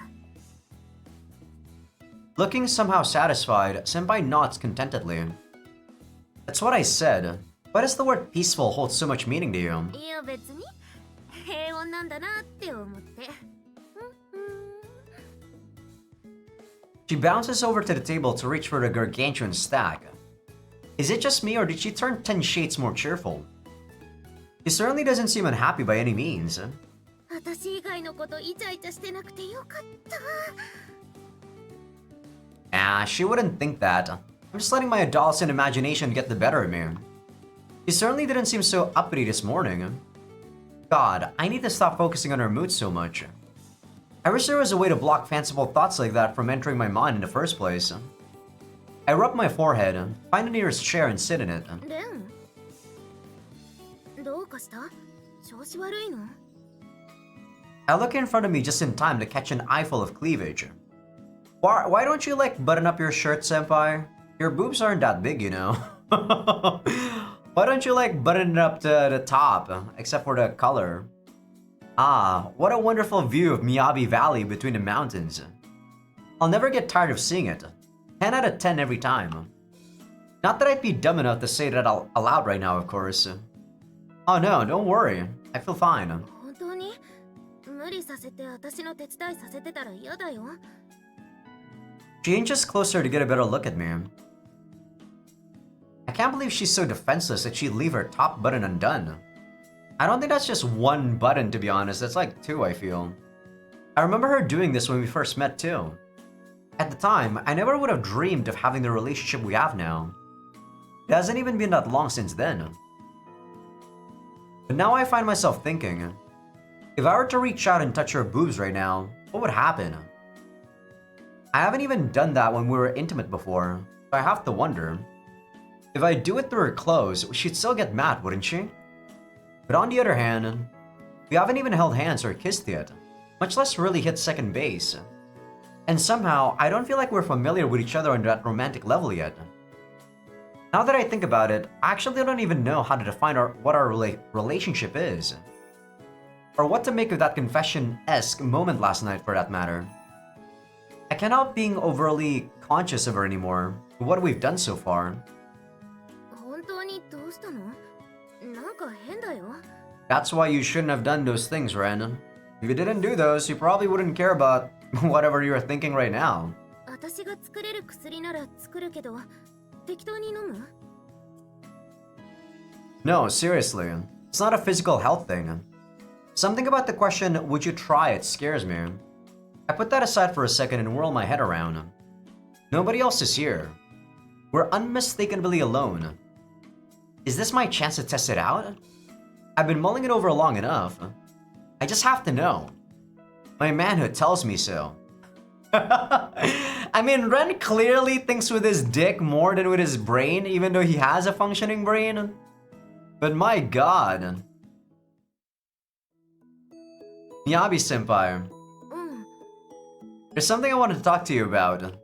Looking somehow satisfied, Senpai nods contentedly. That's what I said. Why does the word peaceful hold so much meaning to you? いや別に平穏なんだなって思って。She bounces over to the table to reach for the gargantuan stack. Is it just me or did she turn 10 shades more cheerful? She certainly doesn't seem unhappy by any means. 私以外のことイチャイチャしてなくてよかった。Ah, she wouldn't think that. I'm just letting my adolescent imagination get the better of me. She certainly didn't seem so uppity this morning. God, I need to stop focusing on her mood so much. I wish there was a way to block fanciful thoughts like that from entering my mind in the first place. I rub my forehead, find the nearest chair and sit in it. レン、どうかした？調子悪いの？ I look in front of me just in time to catch an eyeful of cleavage. Why don't you like button up your shirt, senpai? Your boobs aren't that big, you know. Why don't you like button it up to the top, except for the color? Ah, what a wonderful view of Miyabi Valley between the mountains. I'll never get tired of seeing it. 10 out of 10 every time. Not that I'd be dumb enough to say that aloud right now, of course. Oh no, don't worry. I feel fine. 本当に無理させて私の手伝いさせてたら嫌だよ。She inches closer to get a better look at me. I can't believe she's so defenseless that she'd leave her top button undone. I don't think that's just one button, to be honest. That's like 2, I feel. I remember her doing this when we first met, too. At the time, I never would have dreamed of having the relationship we have now. It hasn't even been that long since then. But now I find myself thinking, if I were to reach out and touch her boobs right now, what would happen? I haven't even done that when we were intimate before, so I have to wonder. If I do it through her clothes, she'd still get mad, wouldn't she? But on the other hand, we haven't even held hands or kissed yet, much less really hit second base. And somehow, I don't feel like we're familiar with each other on that romantic level yet. Now that I think about it, I actually don't even know how to define what our relationship is. Or what to make of that confession-esque moment last night, for that matter. I can't help being overly conscious of her anymore, with what we've done so far. 本当にどうしたの？なんか変だよ。 That's why you shouldn't have done those things, Ren. If you didn't do those, you probably wouldn't care about whatever you're thinking right now. 私が作れる薬なら作るけど、適当に飲む？ No, seriously. It's not a physical health thing. Something about the question, would you try it, scares me. I put that aside for a second and whirl my head around. Nobody else is here. We're unmistakably alone. Is this my chance to test it out? I've been mulling it over long enough. I just have to know. My manhood tells me so. I mean, Ren clearly thinks with his dick more than with his brain, even though he has a functioning brain. But my god. Miyabi-senpai, there's something I wanted to talk to you about.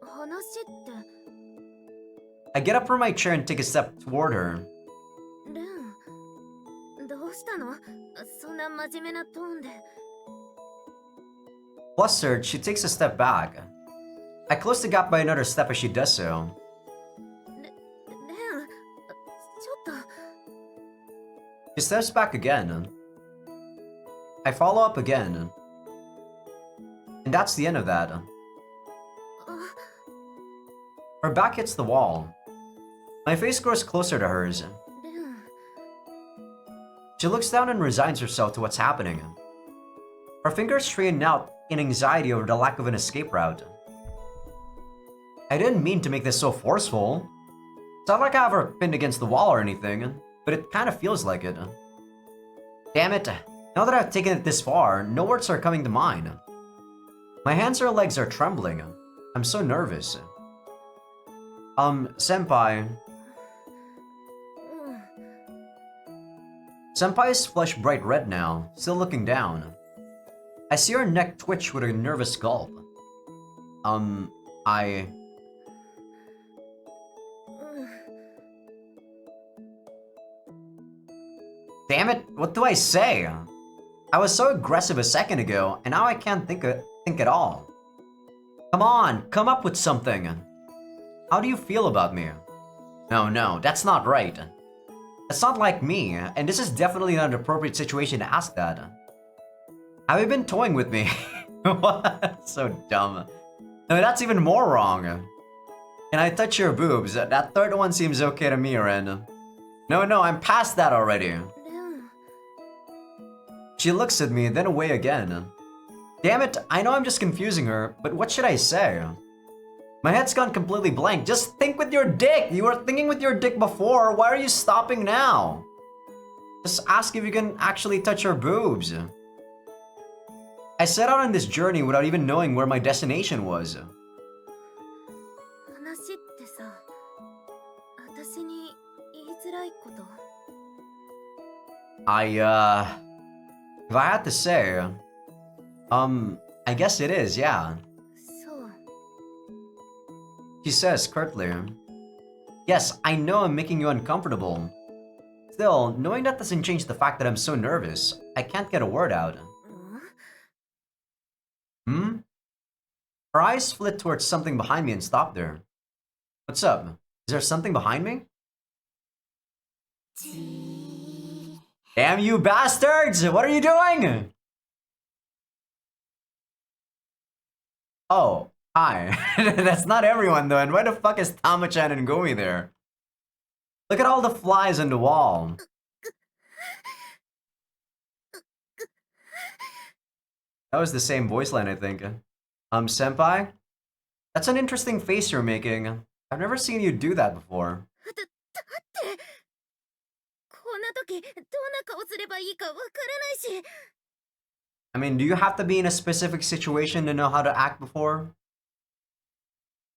I get up from my chair and take a step toward her. Flustered, she takes a step back. I close the gap by another step as she does so. She steps back again. I follow up again. And that's the end of that. Her back hits the wall. My face grows closer to hers. She looks down and resigns herself to what's happening. Her fingers straighten out in anxiety over the lack of an escape route. I didn't mean to make this so forceful. It's not like I have her pinned against the wall or anything, but it kind of feels like it. Damn it, now that I've taken it this far, no words are coming to mind. My hands or legs are trembling. I'm so nervous. Senpai. Senpai's flush bright red now, still looking down. I see her neck twitch with a nervous gulp. Damn it, what do I say? I was so aggressive a second ago, and now I can't think at all. Come on, come up with something. How do you feel about me? No, that's not right. That's not like me, and this is definitely not an appropriate situation to ask that. Have you been toying with me? What? So dumb. No, that's even more wrong. Can I touch your boobs? That third one seems okay to me, Ren. No, I'm past that already. She looks at me, then away again. Damn it, I know I'm just confusing her, but what should I say? My head's gone completely blank. Just think with your dick! You were thinking with your dick before, why are you stopping now? Just ask if you can actually touch her boobs. I set out on this journey without even knowing where my destination was. If I had to say, I guess it is, yeah. She says curtly, yes, I know I'm making you uncomfortable. Still, knowing that doesn't change the fact that I'm so nervous, I can't get a word out. Her eyes flit towards something behind me and stop there. What's up? Is there something behind me? Damn you bastards! What are you doing? Oh, hi. That's not everyone though, and why the fuck is Tama-chan and Gomi there? Look at all the flies on the wall. That was the same voice line, I think. Senpai? That's an interesting face you're making. I've never seen you do that before. I mean, do you have to be in a specific situation to know how to act before?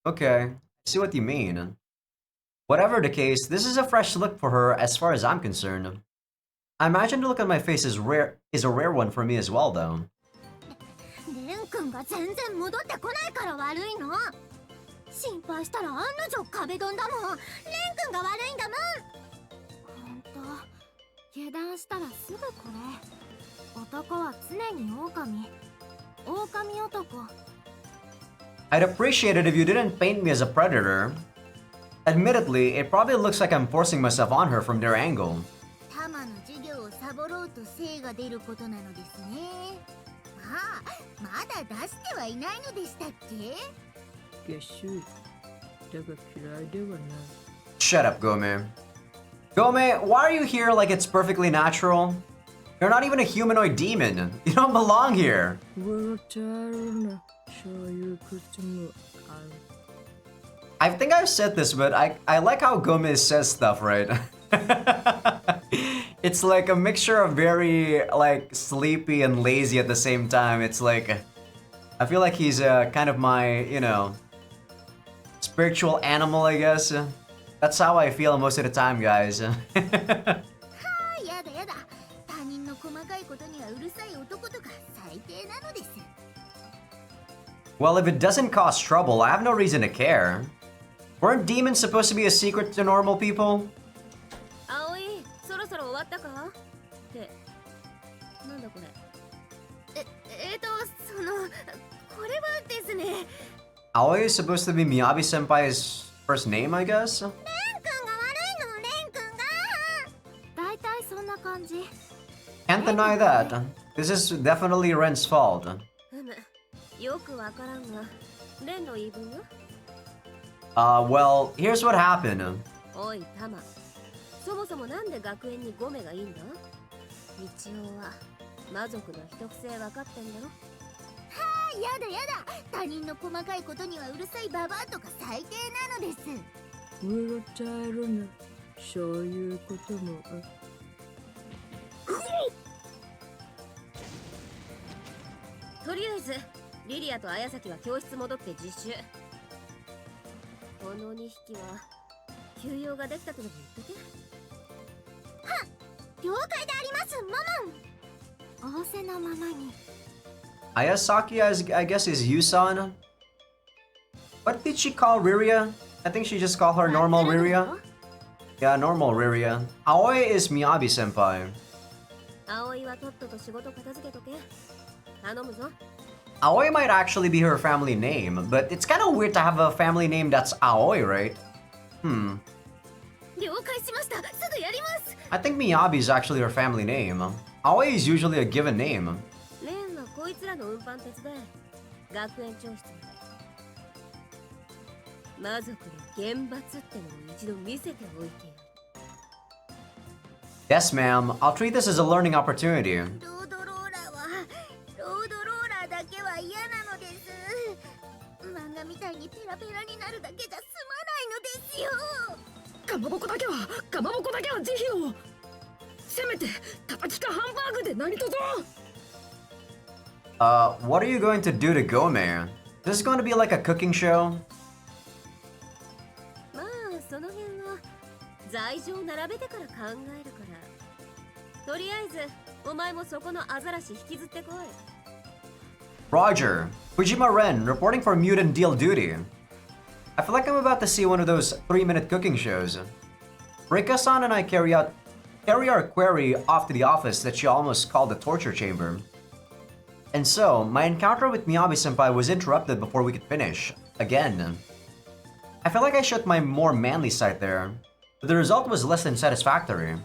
Okay, I see what you mean. Whatever the case, this is a fresh look for her as far as I'm concerned. I imagine the look on my face is a rare one for me as well, though. I'd appreciate it if you didn't paint me as a predator. Admittedly, it probably looks like I'm forcing myself on her from their angle. Shut up, Gome. Gome, why are you here like it's perfectly natural? You're not even a humanoid demon. You don't belong here. I think I've said this, but I like how Gomez says stuff, right? It's like a mixture of very like sleepy and lazy at the same time. It's like I feel like he's kind of my, spiritual animal, I guess. That's how I feel most of the time, guys. やだやだ。他人の細かいことにはうるさい男とか最低なのです。 Well, if it doesn't cause trouble, I have no reason to care. Weren't demons supposed to be a secret to normal people? 葵、そろそろ終わったか？ってなんだこれ。これはですね。Aoi is supposed to be Miyabi-senpai's first name, I guess? レン君が悪いの、レン君が。だいたいそんな感じ。 Can't deny that. This is definitely Ren's fault. よくわからんが、レンの言い分よ。Well, here's what happened. おい、タマ。そもそもなんで学園に5名がいいんだ？一応は魔族の秘匿性分かってんだろ？やだやだ。他人の細かいことにはうるさいババアとか最低なのです。うろちゃるな。そういうことも。とりあえずリリアと綾崎は教室戻って実習。この2匹は休養ができたとでも言っとけ。はっ、了解であります、ママン。仰せのままに。 Ayasaki, I guess, is Yusan. What did she call Riria? I think she just called her normal Riria. Yeah, normal Riria. Aoi is Miyabi-senpai. 葵はとっとと仕事片付けとけ。頼むぞ。 Aoi might actually be her family name, but it's kind of weird to have a family name that's Aoi, right? 了解しました。すぐやります。 I think Miyabi is actually her family name. Aoi is usually a given name. レンはこいつらの運搬手伝え。学園長室まで。魔族の厳罰ってのを一度見せておいてやる。 Yes, ma'am. I'll treat this as a learning opportunity. ロードローラーだけは嫌なのです。漫画みたいにペラペラになるだけじゃ済まないのですよ。かまぼこだけは慈悲を。せめて叩きかハンバーグで何とぞ。What are you going to do to Gome? This is going to be like a cooking show? まあその辺は罪状並べてから考えるから。とりあえずお前もそこのアザラシ引きずってこい。 Roger. Fujima Ren, reporting for Mutant Deal Duty. I feel like I'm about to see one of those 3-minute cooking shows. Rika-san and I carry our query off to the office that she almost called the torture chamber. And so, my encounter with Miyabi-senpai was interrupted before we could finish. Again. I feel like I showed my more manly side there, but the result was less than satisfactory.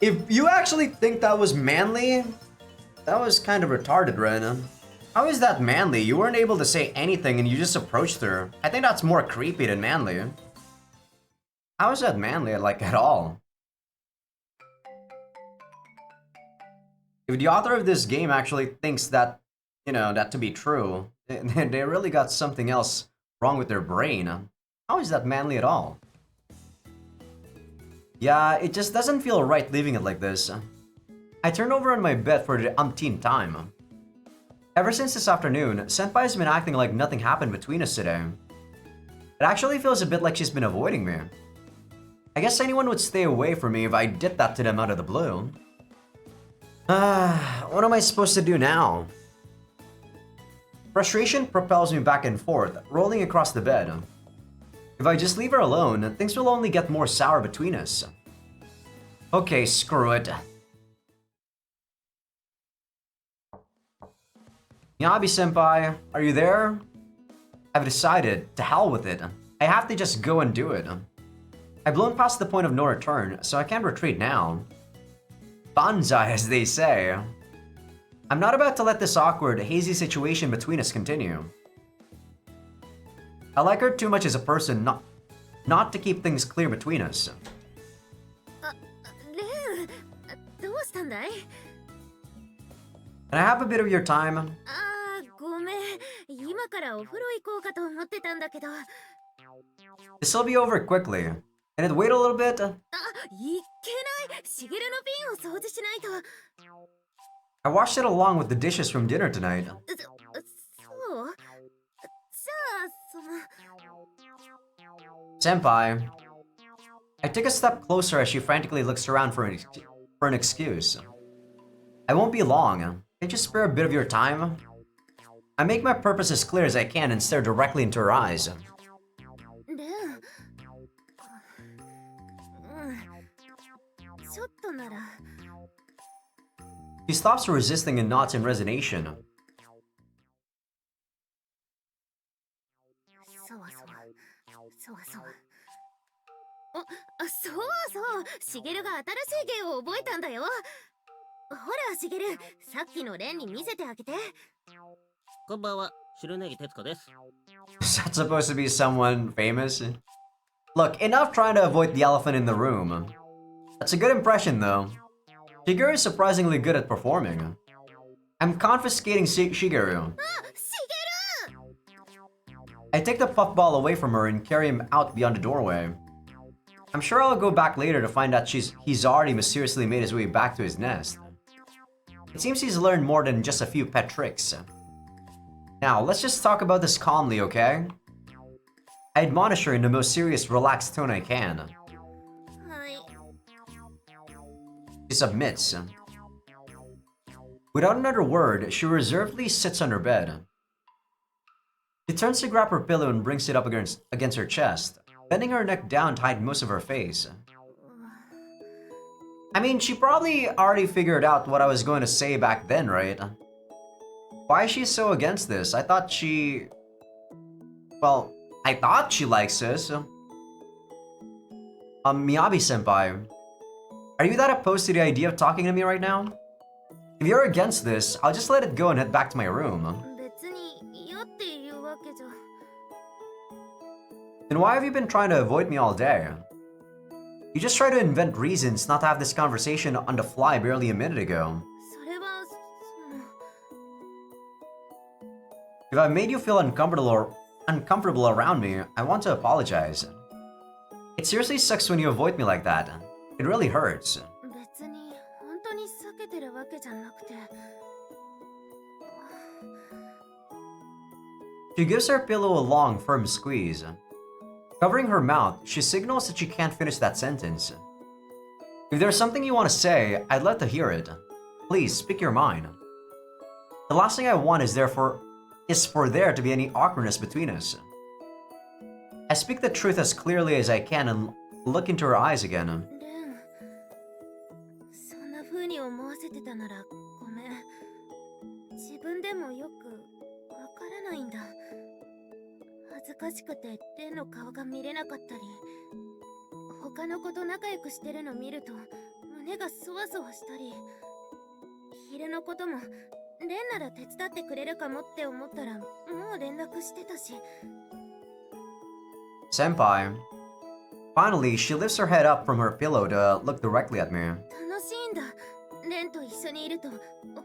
If you actually think that was manly, that was kind of retarded, Ren. How is that manly? You weren't able to say anything and you just approached her. I think that's more creepy than manly. How is that manly, like, at all? If the author of this game actually thinks that, that to be true, they really got something else wrong with their brain. How is that manly at all? Yeah, it just doesn't feel right leaving it like this. I turned over on my bed for the umpteenth time. Ever since this afternoon, Senpai's been acting like nothing happened between us today. It actually feels a bit like she's been avoiding me. I guess anyone would stay away from me if I did that to them out of the blue. What am I supposed to do now? Frustration propels me back and forth, rolling across the bed. If I just leave her alone, things will only get more sour between us. Okay, screw it. Miyabi-senpai, are you there? I've decided, to hell with it. I have to just go and do it. I've blown past the point of no return, so I can't retreat now. Banzai, as they say. I'm not about to let this awkward, hazy situation between us continue. I like her too much as a person not to keep things clear between us. レン、どうしたんだい？ Can I have a bit of your time? ごめん。今からお風呂行こうかと思ってたんだけど。 This will be over quickly. Can it wait a little bit? あ、いけない。しげるの瓶を掃除しないと。 I washed it along with the dishes from dinner tonight. そう。じゃあ、Senpai. I take a step closer as she frantically looks around for an excuse. I won't be long. Can you just spare a bit of your time? I make my purpose as clear as I can and stare directly into her eyes. レン。ちょっとなら。 She stops resisting and nods in resignation. そうそう。しげるが新しい芸を覚えたんだよ。ほら、しげる、さっきのレンに見せてあげて。こんばんは、白ネギ徹子です。 Is that supposed to be someone famous? Look, enough trying to avoid the elephant in the room. That's a good impression, though. Shigeru is surprisingly good at performing. I'm confiscating Shigeru. I take the puffball away from her and carry him out beyond the doorway. I'm sure I'll go back later to find out he's already mysteriously made his way back to his nest. It seems he's learned more than just a few pet tricks. Now, let's just talk about this calmly, okay? I admonish her in the most serious, relaxed tone I can. はい。 She submits. Without another word, she reservedly sits on her bed. She turns to grab her pillow and brings it up against her chest, bending her neck down to hide most of her face. I mean, she probably already figured out what I was going to say back then, right? Why is she so against this? I thought she... Well, I thought she likes this. Miyabi-senpai, are you that opposed to the idea of talking to me right now? If you're against this, I'll just let it go and head back to my room. 別に嫌っていうわけじゃ。 Then why have you been trying to avoid me all day? You just tried to invent reasons not to have this conversation on the fly barely a minute ago. それは、If I made you feel uncomfortable around me, I want to apologize. It seriously sucks when you avoid me like that. It really hurts. 別に本当に避けてるわけじゃなくて。 She gives her pillow a long, firm squeeze. Covering her mouth, she signals that she can't finish that sentence. If there's something you want to say, I'd like to hear it. Please, speak your mind. The last thing I want is for there to be any awkwardness between us. I speak the truth as clearly as I can and look into her eyes again. レン、そんな風に思わせてたならごめん。自分でもよくわからないんだ。恥ずかしくてレンの顔が見れなかったり、他の子と仲良くしてるの見ると胸がそわそわしたり、昼のこともレンなら手伝ってくれるかもって思ったらもう連絡してたし。 Senpai. Finally, she lifts her head up from her pillow to look directly at me. 楽しいんだ。レンと一緒にいると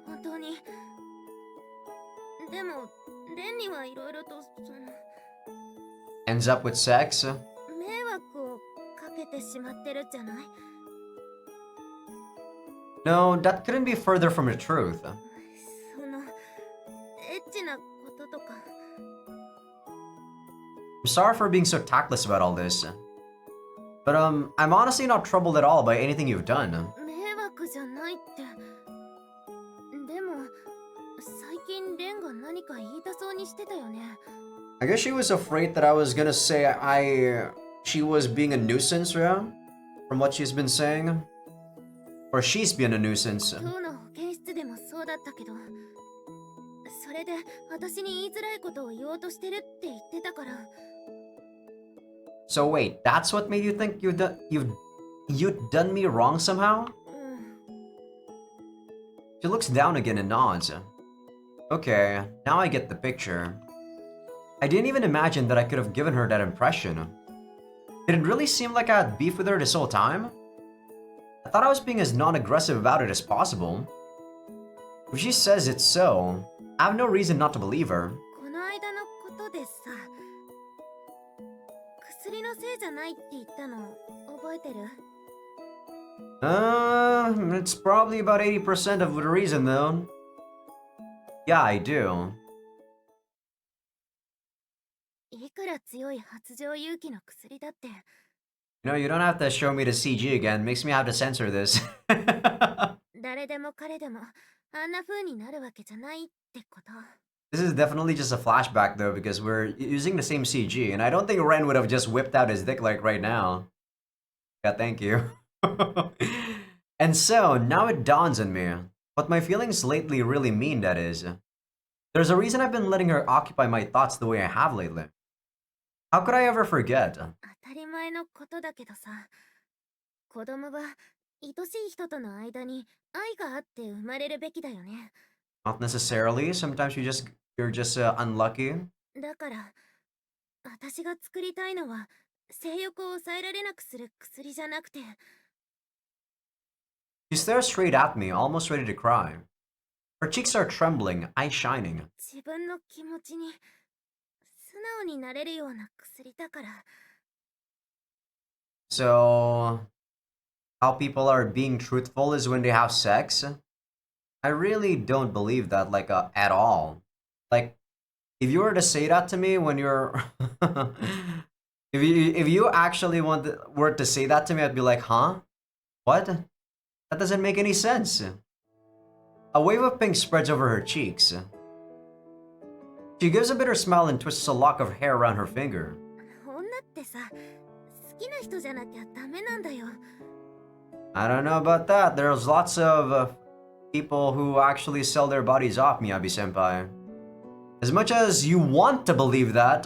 本当に。でもレンにはいろいろとEnds up with sex? 迷惑をかけてしまってるじゃない。 No, that couldn't be further from the truth. そのエッチなこととか。 I'm sorry for being so tactless about all this. But I'm honestly not troubled at all by anything you've done. 迷惑じゃないって。でも最近レンが何か言いたそうにしてたよね。 I guess she was afraid that I was gonna say she was being a nuisance, yeah? From what she's been saying? Or she's being a nuisance. 今日の保健室でもそうだったけど、それで私に言いづらいことを言おうとしてるって言ってたから。 So wait, that's what made you think you'd done me wrong somehow? うん。 She looks down again and nods. Okay, now I get the picture. I didn't even imagine that I could have given her that impression. Did it really seem like I had beef with her this whole time? I thought I was being as non-aggressive about it as possible. If she says it's so, I have no reason not to believe her. この間のことでさ、薬のせいじゃないって言ったの覚えてる？ It's probably about 80% of the reason though. Yeah, I do. いくら強い発情勇気の薬だって You know, you don't have to show me the CG again. Makes me have to censor this. 誰でも彼でもあんな風になるわけじゃないってこと。 This is definitely just a flashback though, because we're using the same CG, and I don't think Ren would have just whipped out his dick like right now. Yeah, thank you. And so, now it dawns on me what my feelings lately really mean, that is. There's a reason I've been letting her occupy my thoughts the way I have lately. How could I ever forget? 当たり前のことだけどさ、子供は愛しい人との間に愛があって生まれるべきだよね。 Not necessarily. Sometimes you're just unlucky. だから私が作りたいのは性欲を抑えられなくする薬じゃなくて。 She stares straight at me, almost ready to cry. Her cheeks are trembling, eyes shining. 自分の気持ちに素直になれるような薬だから。 So, how people are being truthful is when they have sex? I really don't believe that, like, at all. Like, if you were to say that to me when you're... if you actually were to say that to me, I'd be like, huh? What? That doesn't make any sense. A wave of pink spreads over her cheeks. She gives a bitter smile and twists a lock of hair around her finger. 女ってさ、好きな人じゃなきゃダメなんだよ。 I don't know about that. There's lots of people who actually sell their bodies off, Miyabi-senpai. As much as you want to believe that,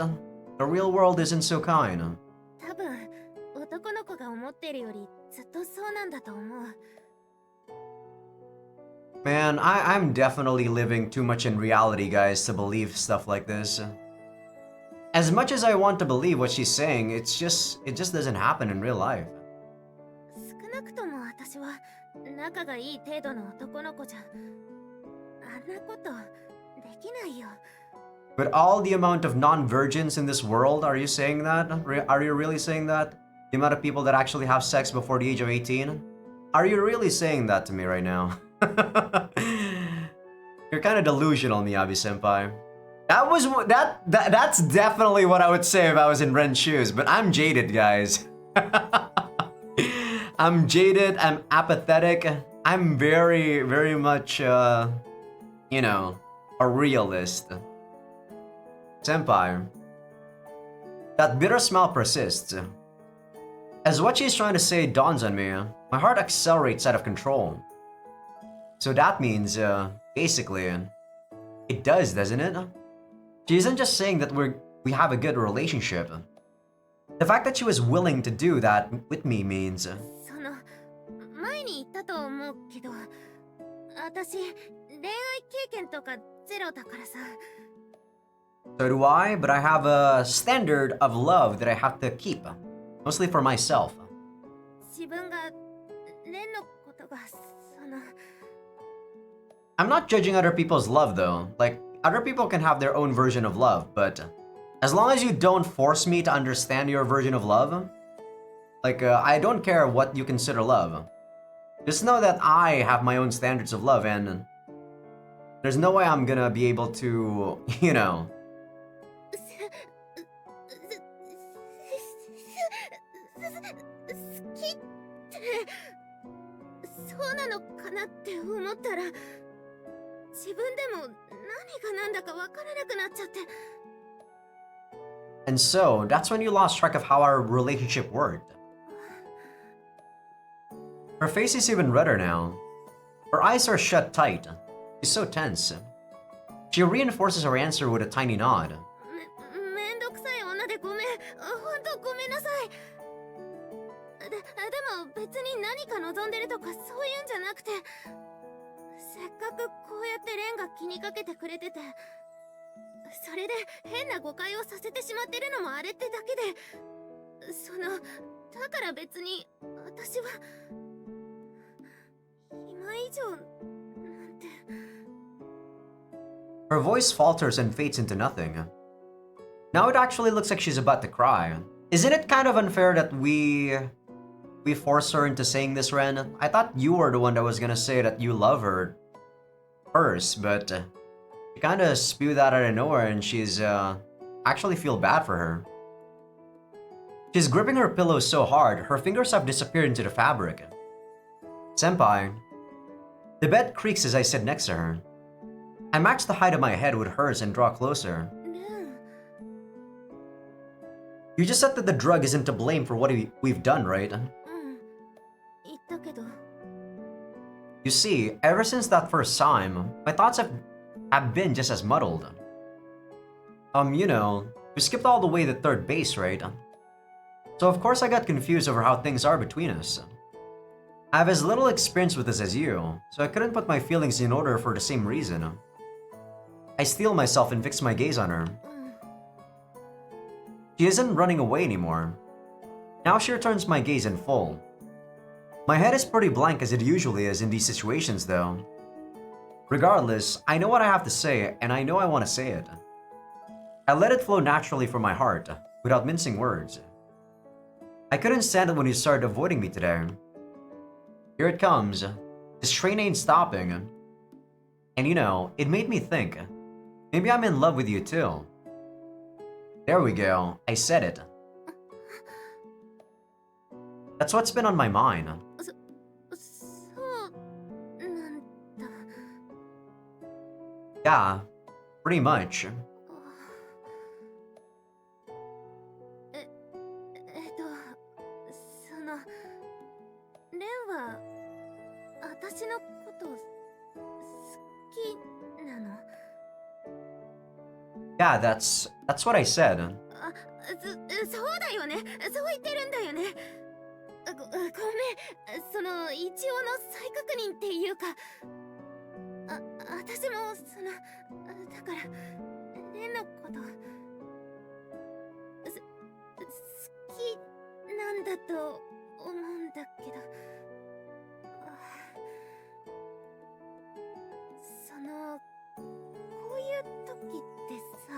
the real world isn't so kind. 多分男の子が思ってるよりずっとそうなんだと思う。 Man, I'm definitely living too much in reality, guys, to believe stuff like this. As much as I want to believe what she's saying, it just doesn't happen in real life. 少なくとも私は仲がいい程度の男の子じゃあんなことできないよ。 But all the amount of non-virgins in this world, are you saying that? Are you really saying that? The amount of people that actually have sex before the age of 18? Are you really saying that to me right now? You're kind of delusional, Miyabi-senpai. That's definitely what I would say if I was in Ren's shoes, but I'm jaded, guys. I'm jaded, I'm apathetic, I'm very, very much, you know, a realist. Senpai, that bitter smile persists. As what she's trying to say dawns on me, my heart accelerates out of control. So that means, basically, it does, doesn't it? She isn't just saying that we have a good relationship. The fact that she was willing to do that with me means... その前に言ったと思うけど、私恋愛経験とかゼロだからさ。 So do I, but I have a standard of love that I have to keep. Mostly for myself. 自分が恋のことがその I'm not judging other people's love though. Like, other people can have their own version of love, but as long as you don't force me to understand your version of love, like, I don't care what you consider love. Just know that I have my own standards of love, and there's no way I'm gonna be able to, you know... 好きってそうなのかなって思ったら自分でも何が何だかわからなくなっちゃって。 And so, that's when you lost track of how our relationship worked. Her face is even redder now. Her eyes are shut tight. She's so tense. She reinforces her answer with a tiny nod. めんどくさい女でごめん。ほんとごめんなさい。でも別に何か望んでるとかそういうんじゃなくて、せっかくこうやってレンが気にかけてくれてて、それで変な誤解をさせてしまってるのもあれってだけで、だから別に私は今以上なんて。 Her voice falters and fades into nothing. Now it actually looks like she's about to cry. Isn't it kind of unfair that we we force her into saying this, Ren? I thought you were the one that was gonna say that you love her first, but she kinda spewed that out of nowhere and she's, actually feel bad for her. She's gripping her pillow so hard, her fingers have disappeared into the fabric. Senpai. The bed creaks as I sit next to her. I match the height of my head with hers and draw closer. You just said that the drug isn't to blame for what we've done, right? You see, ever since that first time, my thoughts have been just as muddled. You know, we skipped all the way to third base, right? So of course I got confused over how things are between us. I have as little experience with this as you, so I couldn't put my feelings in order for the same reason. I steel myself and fix my gaze on her. She isn't running away anymore. Now she returns my gaze in full. My head is pretty blank as it usually is in these situations though. Regardless, I know what I have to say and I know I want to say it. I let it flow naturally from my heart, without mincing words. I couldn't stand it when you started avoiding me today. Here it comes. This train ain't stopping. And you know, it made me think. Maybe I'm in love with you too. There we go. I said it. That's what's been on my mind. Yeah, pretty much. Yeah, that's what I said. そうだよね。そう言ってるんだよね。ごめん。その一応の再確認っていうか、私もだからレンのこと好きなんだと思うんだけど、こういう時ってさ。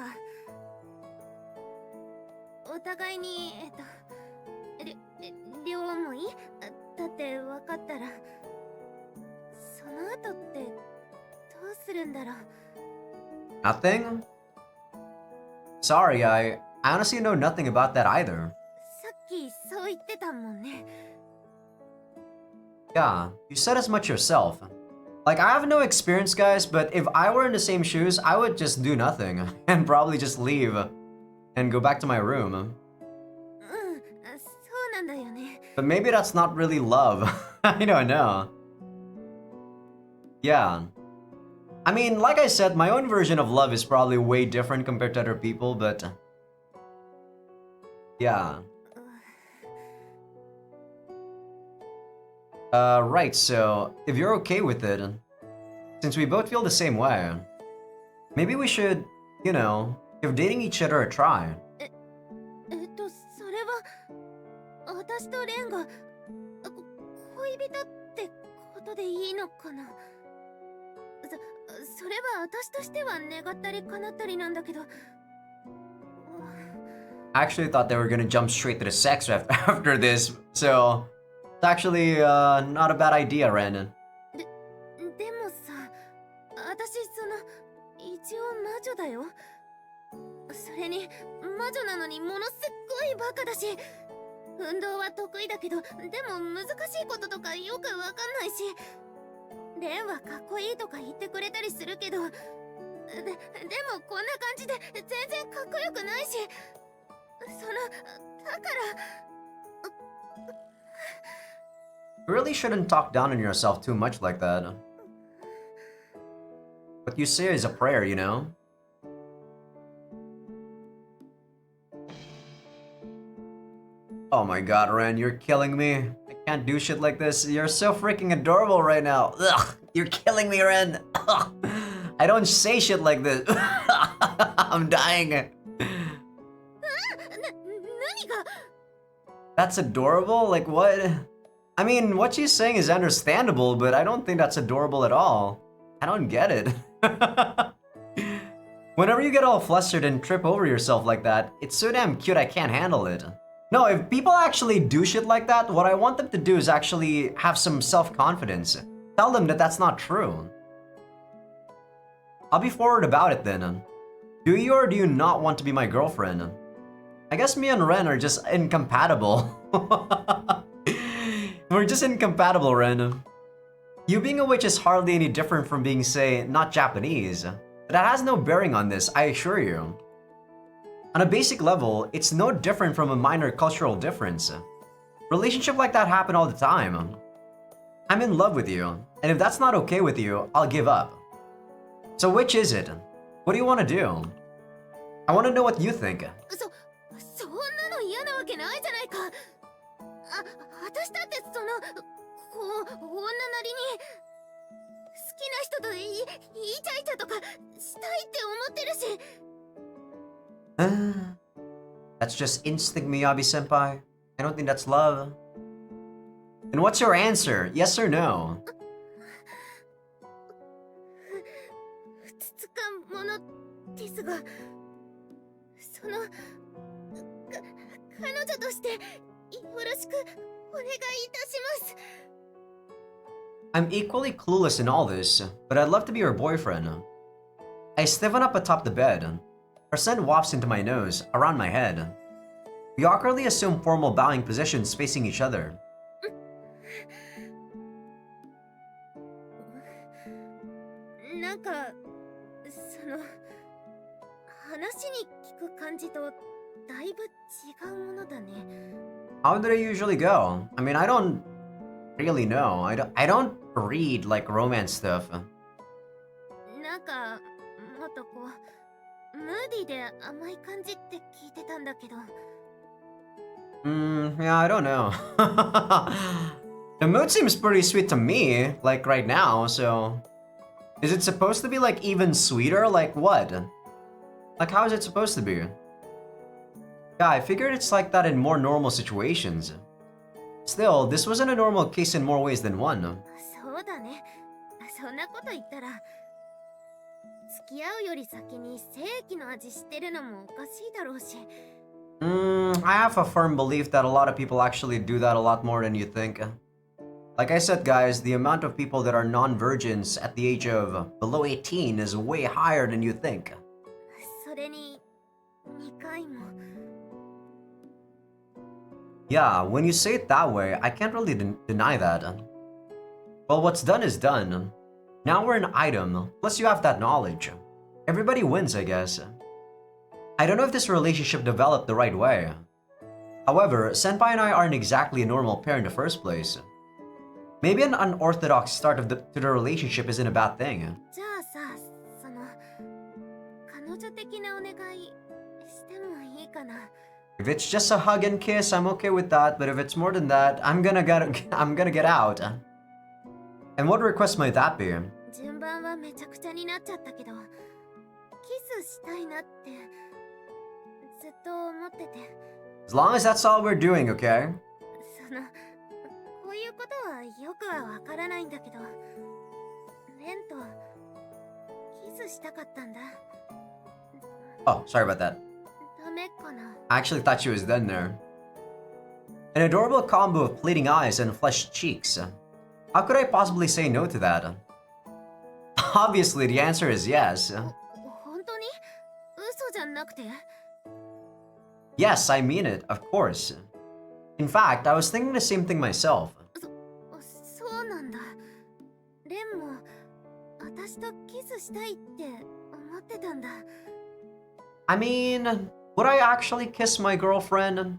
お互いに両思いだって分かったらその後ってどうするんだろう Nothing? Sorry, I honestly know nothing about that either. さっきそう言ってたもんね Yeah, you said as much yourself. Like, I have no experience, guys, but if I were in the same shoes, I would just do nothing and probably just leave. And go back to my room. But maybe that's not really love. I don't know. Yeah. I mean, like I said, my own version of love is probably way different compared to other people, but... Yeah. Right, so, if you're okay with it, since we both feel the same way, maybe we should, you know, give dating each other a try. それは私とレンが恋人ってことでいいのかなそれは私としては願ったり叶ったりなんだけど I actually thought they were gonna jump straight to the sex after this, so it's actually not a bad idea, Brandon. でもさ私一応魔女だよそれに魔女なのにものすっごいバカだし運動は得意だけどでも難しいこととかよくわかんないしレンはかっこいいとか言ってくれたりするけどでもこんな感じで全然かっこよくないしだから You really shouldn't talk down on yourself too much like that. What you say is a prayer, you know? Oh my god, Ren, you're killing me. I can't do shit like this. You're so freaking adorable right now. Ugh, you're killing me, Ren. Ugh, I don't say shit like this. I'm dying. That's adorable? Like what? I mean, what she's saying is understandable, but I don't think that's adorable at all. I don't get it. Whenever you get all flustered and trip over yourself like that, it's so damn cute I can't handle it. No, if people actually do shit like that, what I want them to do is actually have some self-confidence. Tell them that that's not true. I'll be forward about it then. Do you or do you not want to be my girlfriend? I guess me and Ren are just incompatible. We're just incompatible, Ren. You being a witch is hardly any different from being, say, not Japanese. That has no bearing on this, I assure you. On a basic level, it's no different from a minor cultural difference. Relationships like that happen all the time. I'm in love with you, and if that's not okay with you, I'll give up. So which is it? What do you want to do? I want to know what you think. そんなの嫌なわけないじゃないか。私だってその女なりに好きな人とイチャイチャとかしたいって思ってるし。That's just instinct, Miyabi-senpai. I don't think that's love. And what's your answer? Yes or no? ふつつかものですが、その彼女としてよろしくお願いいたします。I'm equally clueless in all this, but I'd love to be your boyfriend. I stiffen up atop the bed. Her scent wafts into my nose, around my head. We awkwardly assume formal bowing positions facing each other. なんかその話に聞く感じとだいぶ違うものだね。How do they usually go? I mean, I don't really know. I don't read like romance stuff. なんかもっとこうムーディーで甘い感じって聞いてたんだけど。Yeah, I don't know. The mood seems pretty sweet to me, like right now, so... Is it supposed to be like even sweeter? Like what? Like how is it supposed to be? Yeah, I figured it's like that in more normal situations. Still, this wasn't a normal case in more ways than one. そうだね。そんなこと言ったら付き合うより先に正規の味知ってるのもおかしいだろうし。I have a firm belief that a lot of people actually do that a lot more than you think. Like I said, guys, the amount of people that are non-virgins at the age of below 18 is way higher than you think. それに2回も。Yeah, when you say it that way, I can't really deny that. Well, what's done is done. Now we're an item, plus you have that knowledge. Everybody wins, I guess. I don't know if this relationship developed the right way. However, Senpai and I aren't exactly a normal pair in the first place. Maybe an unorthodox start to the relationship isn't a bad thing. じゃあさ、その彼女的なお願いしてもいいかな。If it's just a hug and kiss, I'm okay with that. But if it's more than that, I'm gonna get out. And what request might that be? 順番はめちゃくちゃになっちゃったけど、キスしたいなってずっと思ってて。As long as that's all we're doing, okay? そのこういうことはよくはわからないんだけど、レンとキスしたかったんだ。Oh, sorry about that. ダメかな。I actually thought she was done there. An adorable combo of pleading eyes and fleshed cheeks. How could I possibly say no to that? Obviously, the answer is yes. 本当に？嘘じゃなくて？ Yes, I mean it, of course. In fact, I was thinking the same thing myself. そうなんだ。レンも私とキスしたいって思ってたんだ。I mean, would I actually kiss my girlfriend?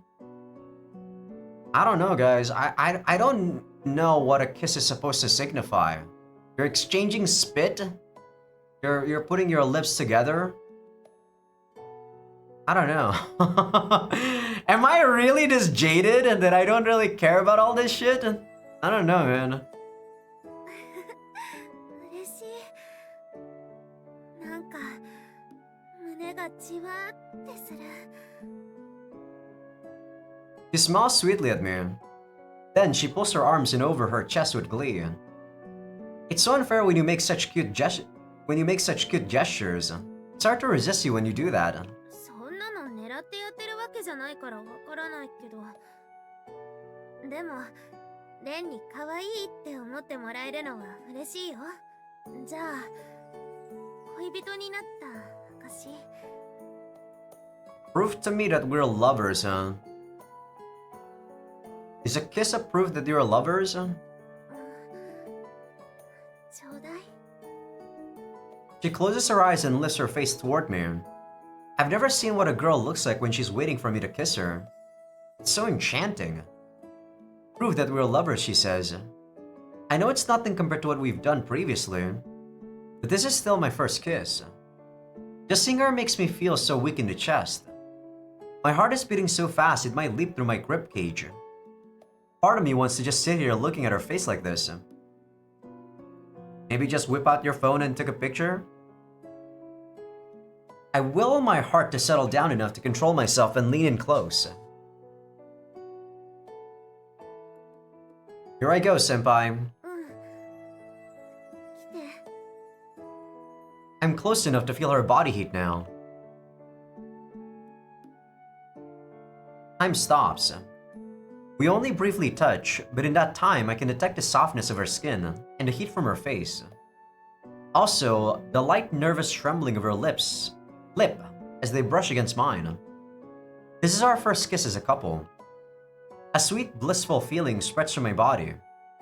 I don't know, guys. I don't know what a kiss is supposed to signify. You're exchanging spit? You're putting your lips together? I don't know. Am I really this jaded and that I don't really care about all this shit? I don't know, man. 嬉しい。なんか胸がじわってする。She smiles sweetly at me. Then she pulls her arms in over her chest with glee. It's so unfair when you make such cute gestures. It's hard to resist you when you do that. そんなの狙ってやってるわけけじゃないからわからないけど、でもレンに可愛いって思ってもらえるのは嬉しいよ。じゃあ恋人になった証。 Proof to me that we're lovers, huh? Is a kiss a proof that you're lovers? ちょうだい。 She closes her eyes and lifts her face toward me. I've never seen what a girl looks like when she's waiting for me to kiss her. It's so enchanting. Proof that we're lovers, she says. I know it's nothing compared to what we've done previously, but this is still my first kiss. Just seeing her makes me feel so weak in the chest. My heart is beating so fast it might leap through my rib cage. Part of me wants to just sit here looking at her face like this. Maybe just whip out your phone and take a picture? I will my heart to settle down enough to control myself and lean in close. Here I go, senpai. 来て。 I'm close enough to feel her body heat now. Time stops. We only briefly touch, but in that time I can detect the softness of her skin and the heat from her face. Also, the light nervous trembling of her lip as they brush against mine. This is our first kiss as a couple. A sweet, blissful feeling spreads through my body,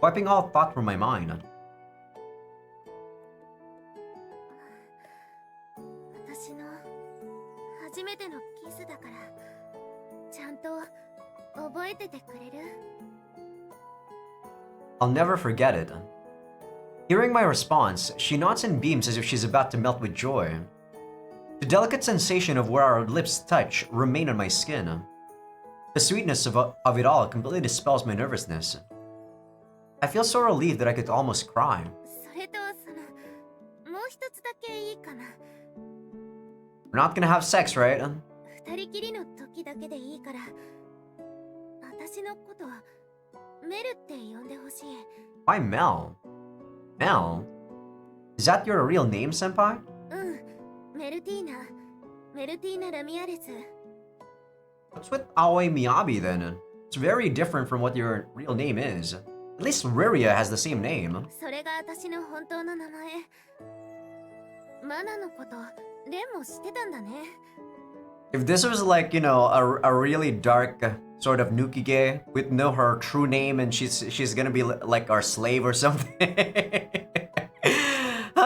wiping all thought from my mind. 私の初めてのキスだから、ちゃんと覚えててくれる？ I'll never forget it. Hearing my response, she nods and beams as if she's about to melt with joy. The delicate sensation of where our lips touch remain on my skin. The sweetness of it all completely dispels my nervousness. I feel so relieved that I could almost cry. それともう一つだけいいかな。 We're not gonna have sex, right? 二人きりの時だけでいいから、私のことメルって呼んでほしい。 Why Mel? Mel? Is that your real name, senpai? メルティーナ・ラミアレス。 What's with Aoi Miyabi then? It's very different from what your real name is. At least Riria has the same name. それが私の本当の名前。マナのことレンも知ってたんだね。 If this was like, you know, a really dark sort of Nukige with no her true name and she's gonna be like our slave or something.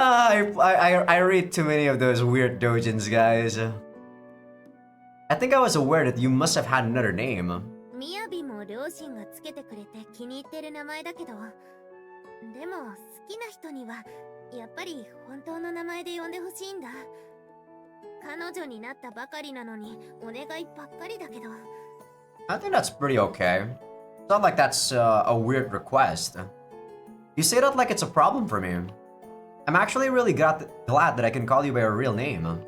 I read too many of those weird doujins, guys. I think I was aware that you must have had another name. みやびも両親がつけてくれて気に入ってる名前だけど、でも好きな人にはやっぱり本当の名前で呼んでほしいんだ。彼女になったばかりなのにお願いばっかりだけど。 I think that's pretty okay. It's not like that's a weird request. You say that like it's a problem for me. I'm actually really glad that I can call you by your real name.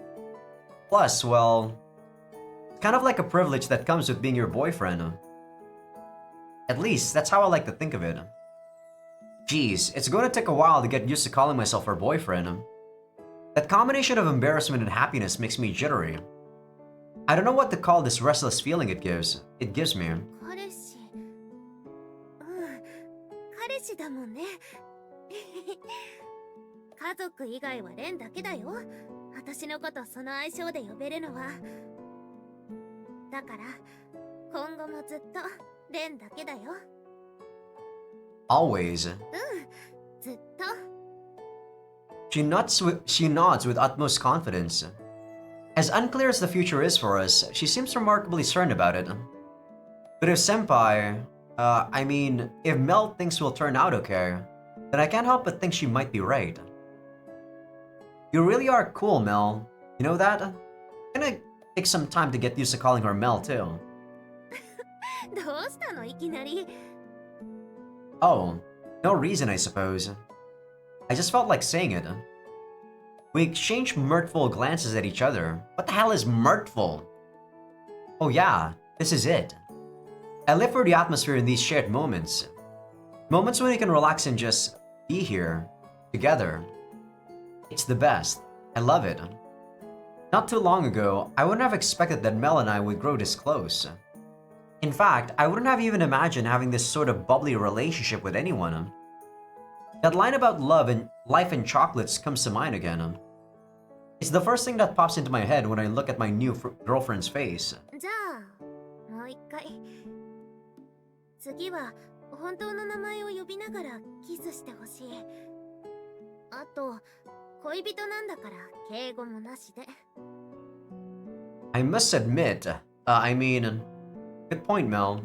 Plus, well, it's kind of like a privilege that comes with being your boyfriend. At least, that's how I like to think of it. Geez, it's going to take a while to get used to calling myself her boyfriend. That combination of embarrassment and happiness makes me jittery. I don't know what to call this restless feeling it gives me. 彼氏。彼氏だもんね。家族以外はレンだけだよ。私のことその愛称で呼べるのは。だから今後もずっとレンだけだよ。 Always. ずっと。 She nods with utmost confidence. As unclear as the future is for us, she seems remarkably certain about it. But if senpai, if Mel thinks we'll turn out okay, then I can't help but think she might be right. You really are cool, Mel. You know that? I'm gonna take some time to get used to calling her Mel, too. どうしたのいきなり。 Oh, no reason, I suppose. I just felt like saying it. We exchanged mirthful glances at each other. What the hell is mirthful? Oh yeah, this is it. I live for the atmosphere in these shared moments. Moments when we can relax and just be here, together. It's the best. I love it. Not too long ago, I wouldn't have expected that Mel and I would grow this close. In fact, I wouldn't have even imagined having this sort of bubbly relationship with anyone. That line about love and life and chocolates comes to mind again. It's the first thing that pops into my head when I look at my new girlfriend's face. じゃあもう一回。次は本当の名前を呼びながらキスしてほしい。あと恋人なんだから敬語もなしで。I must admit, good point, Mel.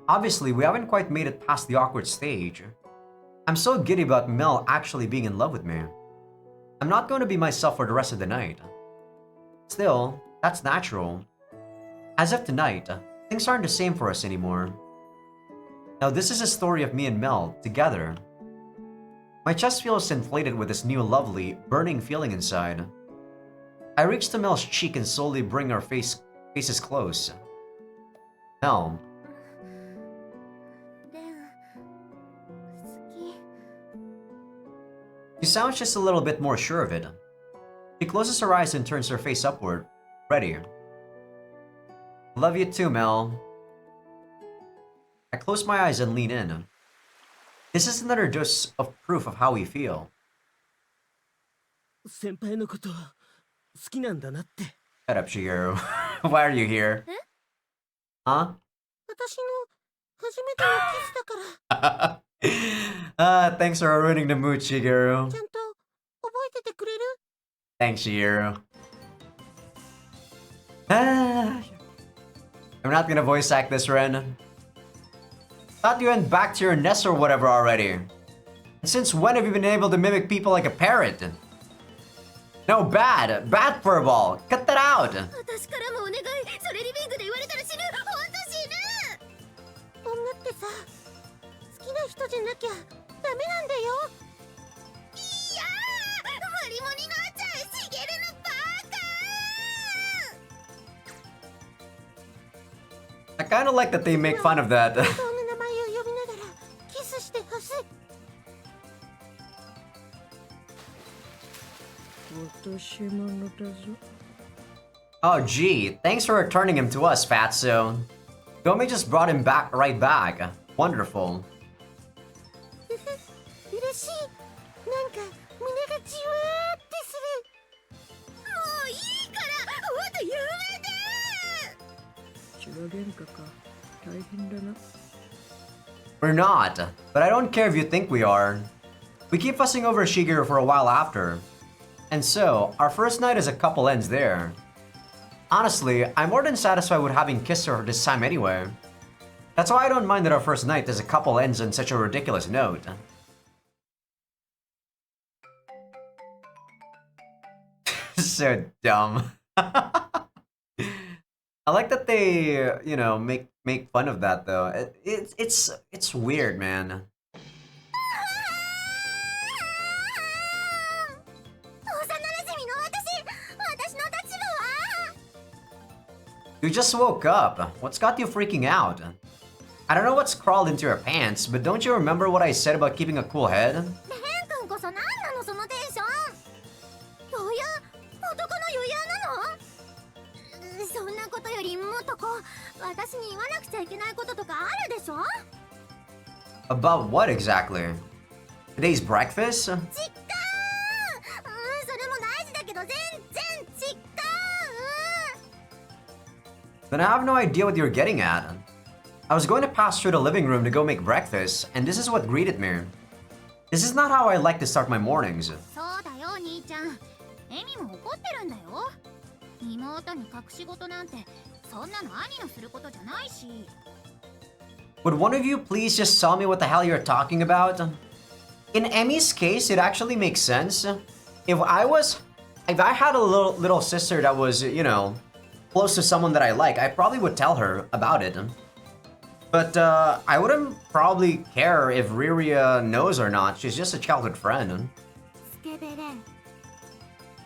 Obviously, we haven't quite made it past the awkward stage. I'm so giddy about Mel actually being in love with me. I'm not going to be myself for the rest of the night. Still, that's natural. As of tonight, things aren't the same for us anymore. Now, this is a story of me and Mel together. My chest feels inflated with this new lovely, burning feeling inside. I reach to Mel's cheek and slowly bring our faces close. Mel. レン、好き。 She sounds just a little bit more sure of it. She closes her eyes and turns her face upward, ready. Love you too, Mel. I close my eyes and lean in. This is another dose of proof of how we feel. 先輩のこと好きなんだなって。 Shut up, Shigeru. Why are you here? Huh? 私の初めてのキスだから。Thanks for ruining the mood, Shigeru. ちゃんと覚えててくれる？ Thanks, Shigeru. I'm not gonna voice act this, Ren. Thought you went back to your nest or whatever already. And since when have you been able to mimic people like a parrot? No, bad furball. Cut that out. 私からもお願い。それリビングで言われたら死ぬ。ほんと死ぬ。女ってさ、好きな人じゃなきゃダメなんだよ。いやー、マリモになっちゃう。シゲルのバカ。 I kind of like that they make fun of that. 本当の名前を呼びながらキスしてほしい。 Oh, gee, thanks for returning him to us, Fatso. Gomi just brought him right back. Wonderful. 嬉しい。なんか胸がじわーってする。もういいから、もっと言うまで。 We're not, but I don't care if you think we are. We keep fussing over Shigeru for a while after. And so, our first night as a couple ends there. Honestly, I'm more than satisfied with having kissed her this time anyway. That's why I don't mind that our first night as a couple ends on such a ridiculous note. So dumb. I like that they, make fun of that though. It's weird, man. You just woke up. What's got you freaking out? I don't know what's crawled into your pants, but don't you remember what I said about keeping a cool head? レン君こそ何なのそのテンション。余裕？男の余裕なの？そんなことよりもっとこう私に言わなくちゃいけないこととかあるでしょ？ About what exactly? Today's breakfast? それも大事だけど全然違う。 Then I have no idea what you're getting at. I was going to pass through the living room to go make breakfast, and this is what greeted me. This is not how I like to start my mornings. そうだよ兄ちゃん。エミも怒ってるんだよ。妹に隠し事なんてそんなの兄のすることじゃないし。 Would one of you please just tell me what the hell you're talking about? In Emmy's case, it actually makes sense. If I had a little sister that was, close to someone that I like, I probably would tell her about it. But I wouldn't probably care if Riria knows or not. She's just a childhood friend. スケベレン。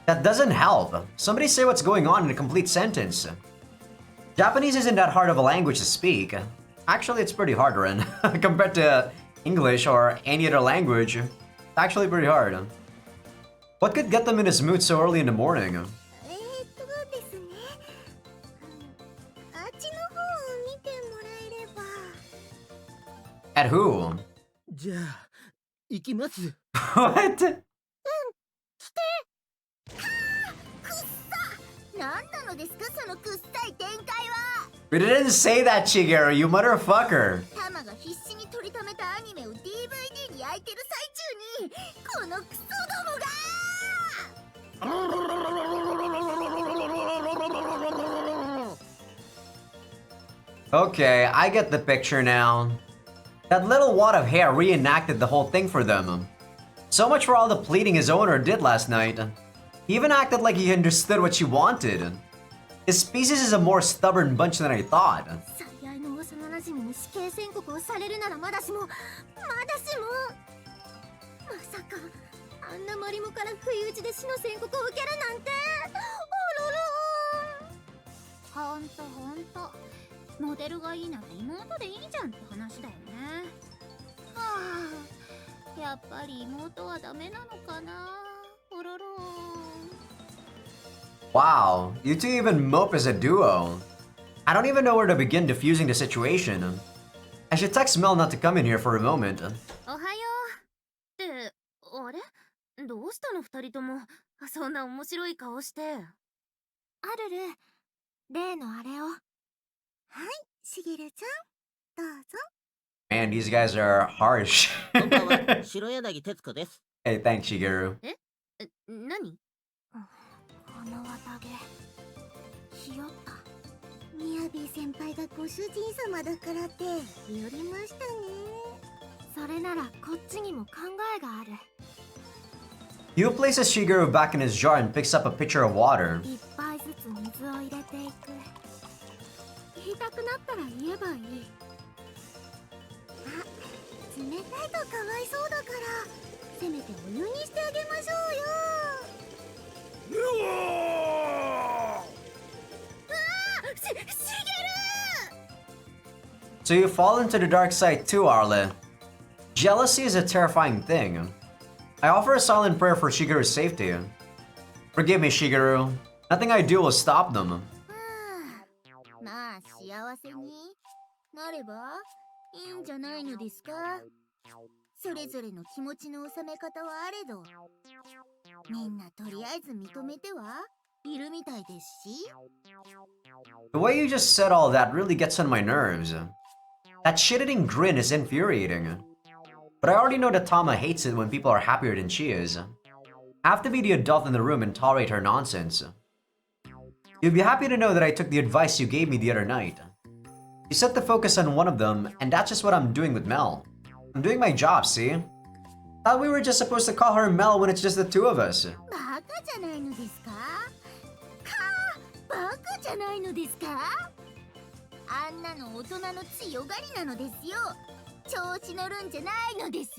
That doesn't help. Somebody say what's going on in a complete sentence. Japanese isn't that hard of a language to speak. Actually, it's pretty hard, Ren. Compared to English or any other language, it's actually pretty hard. What could get them in this mood so early in the morning? At who? じゃあ行きます。 What? 何なのですかそのくっさい展開は。 We didn't say that, Shigeru, you motherfucker. タマが必死に取りためたアニメを DVD に焼いてる最中にこのクソどもが。 Okay, I get the picture now. That little wad of hair reenacted the whole thing for them. So much for all the pleading his owner did last night. He even acted like he understood what she wanted. His species is a more stubborn bunch than I thought. 最愛の幼馴染に死刑宣告をされるならまだしもまさかあんなマリモから不意打ちで死の宣告を受けるなんて。おろろ。ほんとモデルがいいなら妹でいいじゃんって話だよね。はあ、やっぱり妹はダメなのかな。おろろ。 Wow, you two even mope as a duo. I don't even know where to begin diffusing the situation. I should text Mel not to come in here for a moment. おはよう。ってあれどうしたの二人ともそんな面白い顔して。アルル、例のあれを。はい、しげるちゃん、どうぞ。 Man, these guys are harsh. こんばんは、白柳徹子です。 Hey, thanks, Shigeru. 何？この綿毛、ひよった。みやび先輩がご主人様だからってよりましたね。それならこっちにも考えがある。 Yu places Shigeru back in his jar and picks up a pitcher of water. いっぱいずつ水を入れていく。言いたくなったら言えばいい。あ、冷たいとかわいそうだからせめてお湯にしてあげましょうよ。 So you fall into the dark side too, Arle. Jealousy is a terrifying thing. I offer a silent prayer for Shigeru's safety. Forgive me, Shigeru. Nothing I do will stop them. まあ幸せになればいいんじゃないのですか。それぞれの気持ちの収め方はあれど、みんなとりあえず認めてはいるみたいですし。 The way you just said all that really gets on my nerves. That shit-eating grin is infuriating. But I already know that Tama hates it when people are happier than she is. I have to be the adult in the room and tolerate her nonsense. You'll be happy to know that I took the advice you gave me the other night. You set the focus on one of them, and that's just what I'm doing with Mel. I'm doing my job, see? Thought we were just supposed to call her Mel when it's just the two of us. バカじゃないのですか。バカじゃないのですか。あんなの大人の強がりなのですよ。調子乗るんじゃないのです。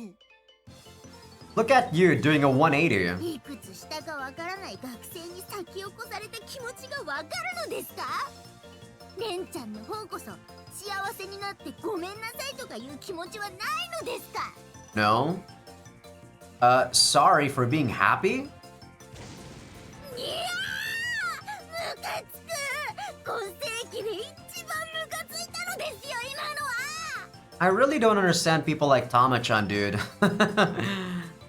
Look at you doing a 180. いくつ下かわからない学生に先を越された気持ちがわかるのですか。レンちゃんの方こそ幸せになってごめんなさいとかいう気持ちはないのですか。 No? Sorry for being happy? いやー、ムカつく。今世紀で一番ムカついたのですよ今のは。 I really don't understand people like Tama-chan, dude.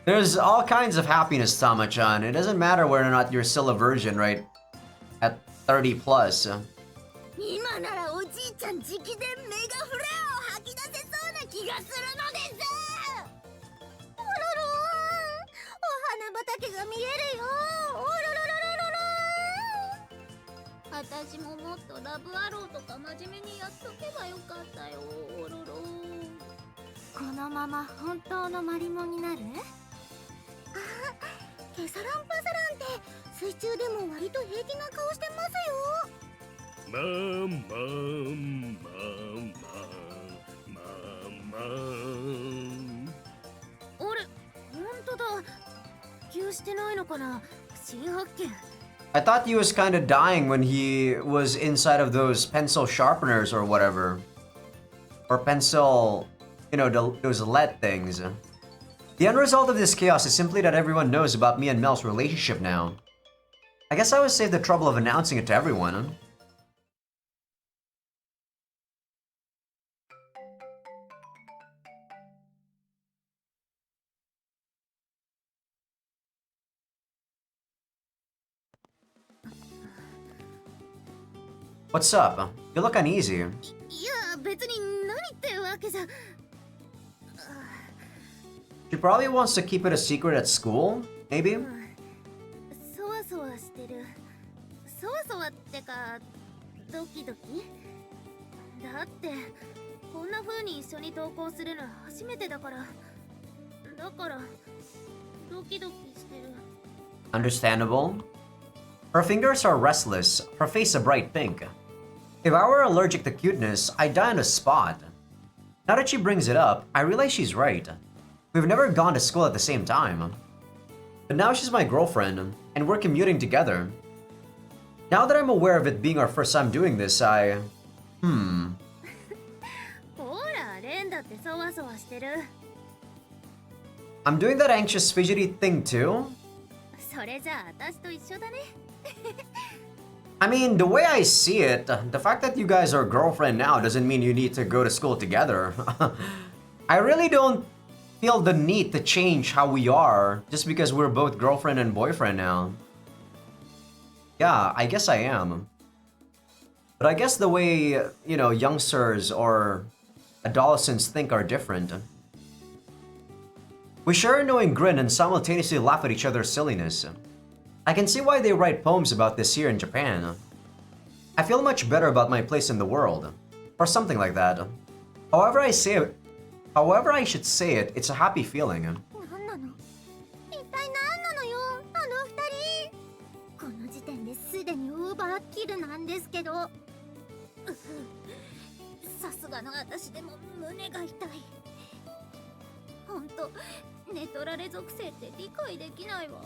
There's all kinds of happiness, Tama-chan. It doesn't matter whether or not you're still a virgin, right? At 30 plus. 今ならおじいちゃん直伝メガフレアを吐き出せそうな気がするのです。おろろーん、お花畑が見えるよ。おろろろろろろろ。私ももっとラブアローとか真面目にやっとけばよかったよ。おろろー。このまま本当のマリモになる？あ、ケサランパサランって水中でも割と平気な顔してますよ。 まんまんまんまんまん。あれ本当だ。呼吸してないのかな。新発見。 I thought he was kind of dying when he was inside of those pencil sharpeners or whatever. Or pencil, you know, those lead things. The end result of this chaos is simply that everyone knows about me and Mel's relationship now. I guess I would save the trouble of announcing it to everyone, huh? What's up? You look uneasy. いや別に何ってわけじゃ She probably wants to keep it a secret at school, maybe? そわそわしてるそわそわってかドキドキだってこんな風に一緒に登校するの初めてだからだからドキドキしてる Understandable. Her fingers are restless, her face a bright pink. If I were allergic to cuteness, I'd die on the spot. Now that she brings it up, I realize she's right. We've never gone to school at the same time. But now she's my girlfriend, and we're commuting together. Now that I'm aware of it being our first time doing this, I... ほらレンだってそわそわしてる I'm doing that anxious fidgety thing too? それじゃあ私と一緒だね I mean, the way I see it, the fact that you guys are girlfriend now doesn't mean you need to go to school together. I really don't feel the need to change how we are just because we're both girlfriend and boyfriend now. Yeah, I guess I am. But I guess the way, you know, youngsters or adolescents think are different. We share a knowing grin and simultaneously laugh at each other's silliness. I can see why they write poems about this here in Japan. I feel much better about my place in the world. Or something like that. However I should say it, it's a happy feeling. なんなの一体何なのよあの二人この時点ですでにオーバーキルなんですけどさすがの私でも胸が痛いほんと寝取られ属性って理解できないわ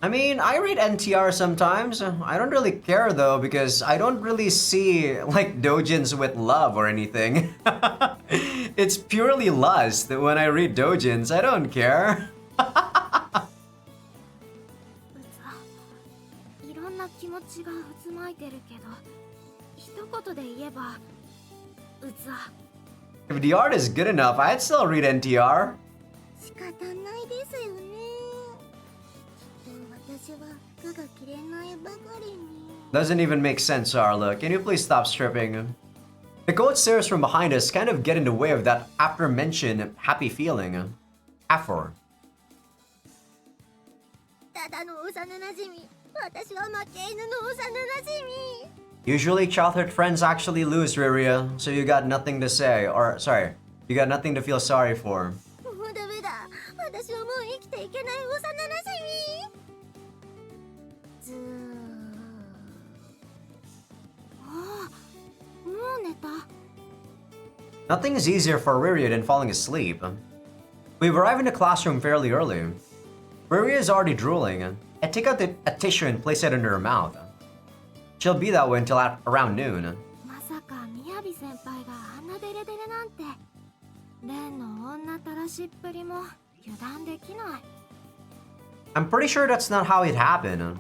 I mean, I read NTR sometimes. I don't really care though because I don't really see like doujins with love or anything. It's purely lust when I read doujins. I don't care. いろんな気持ちが渦巻いてるけど一言で言えばうざ If the art is good enough, I'd still read NTR. 仕方ないですよねきっと私は服が着れないばかりに Doesn't even make sense, Arla. Can you please stop stripping? The goat stairs from behind us kind of get in the way of that after-mentioned happy feeling. Afor. ただの幼馴染み私は負け犬の幼馴染み Usually childhood friends actually lose, Riria, so you got nothing to say, or sorry, you got nothing to feel sorry for. もうダメだ私はもう生きていけない幼馴染みずーああもう寝た Nothing's easier for Riria than falling asleep. We've arrived in the classroom fairly early. Riria is already drooling. I take out a tissue and place it under her mouth. She'll be that way until around noon. まさかみやび先輩があんなデレデレなんてレンの女たらしっぷりも油断できない I'm pretty sure that's not how it happened.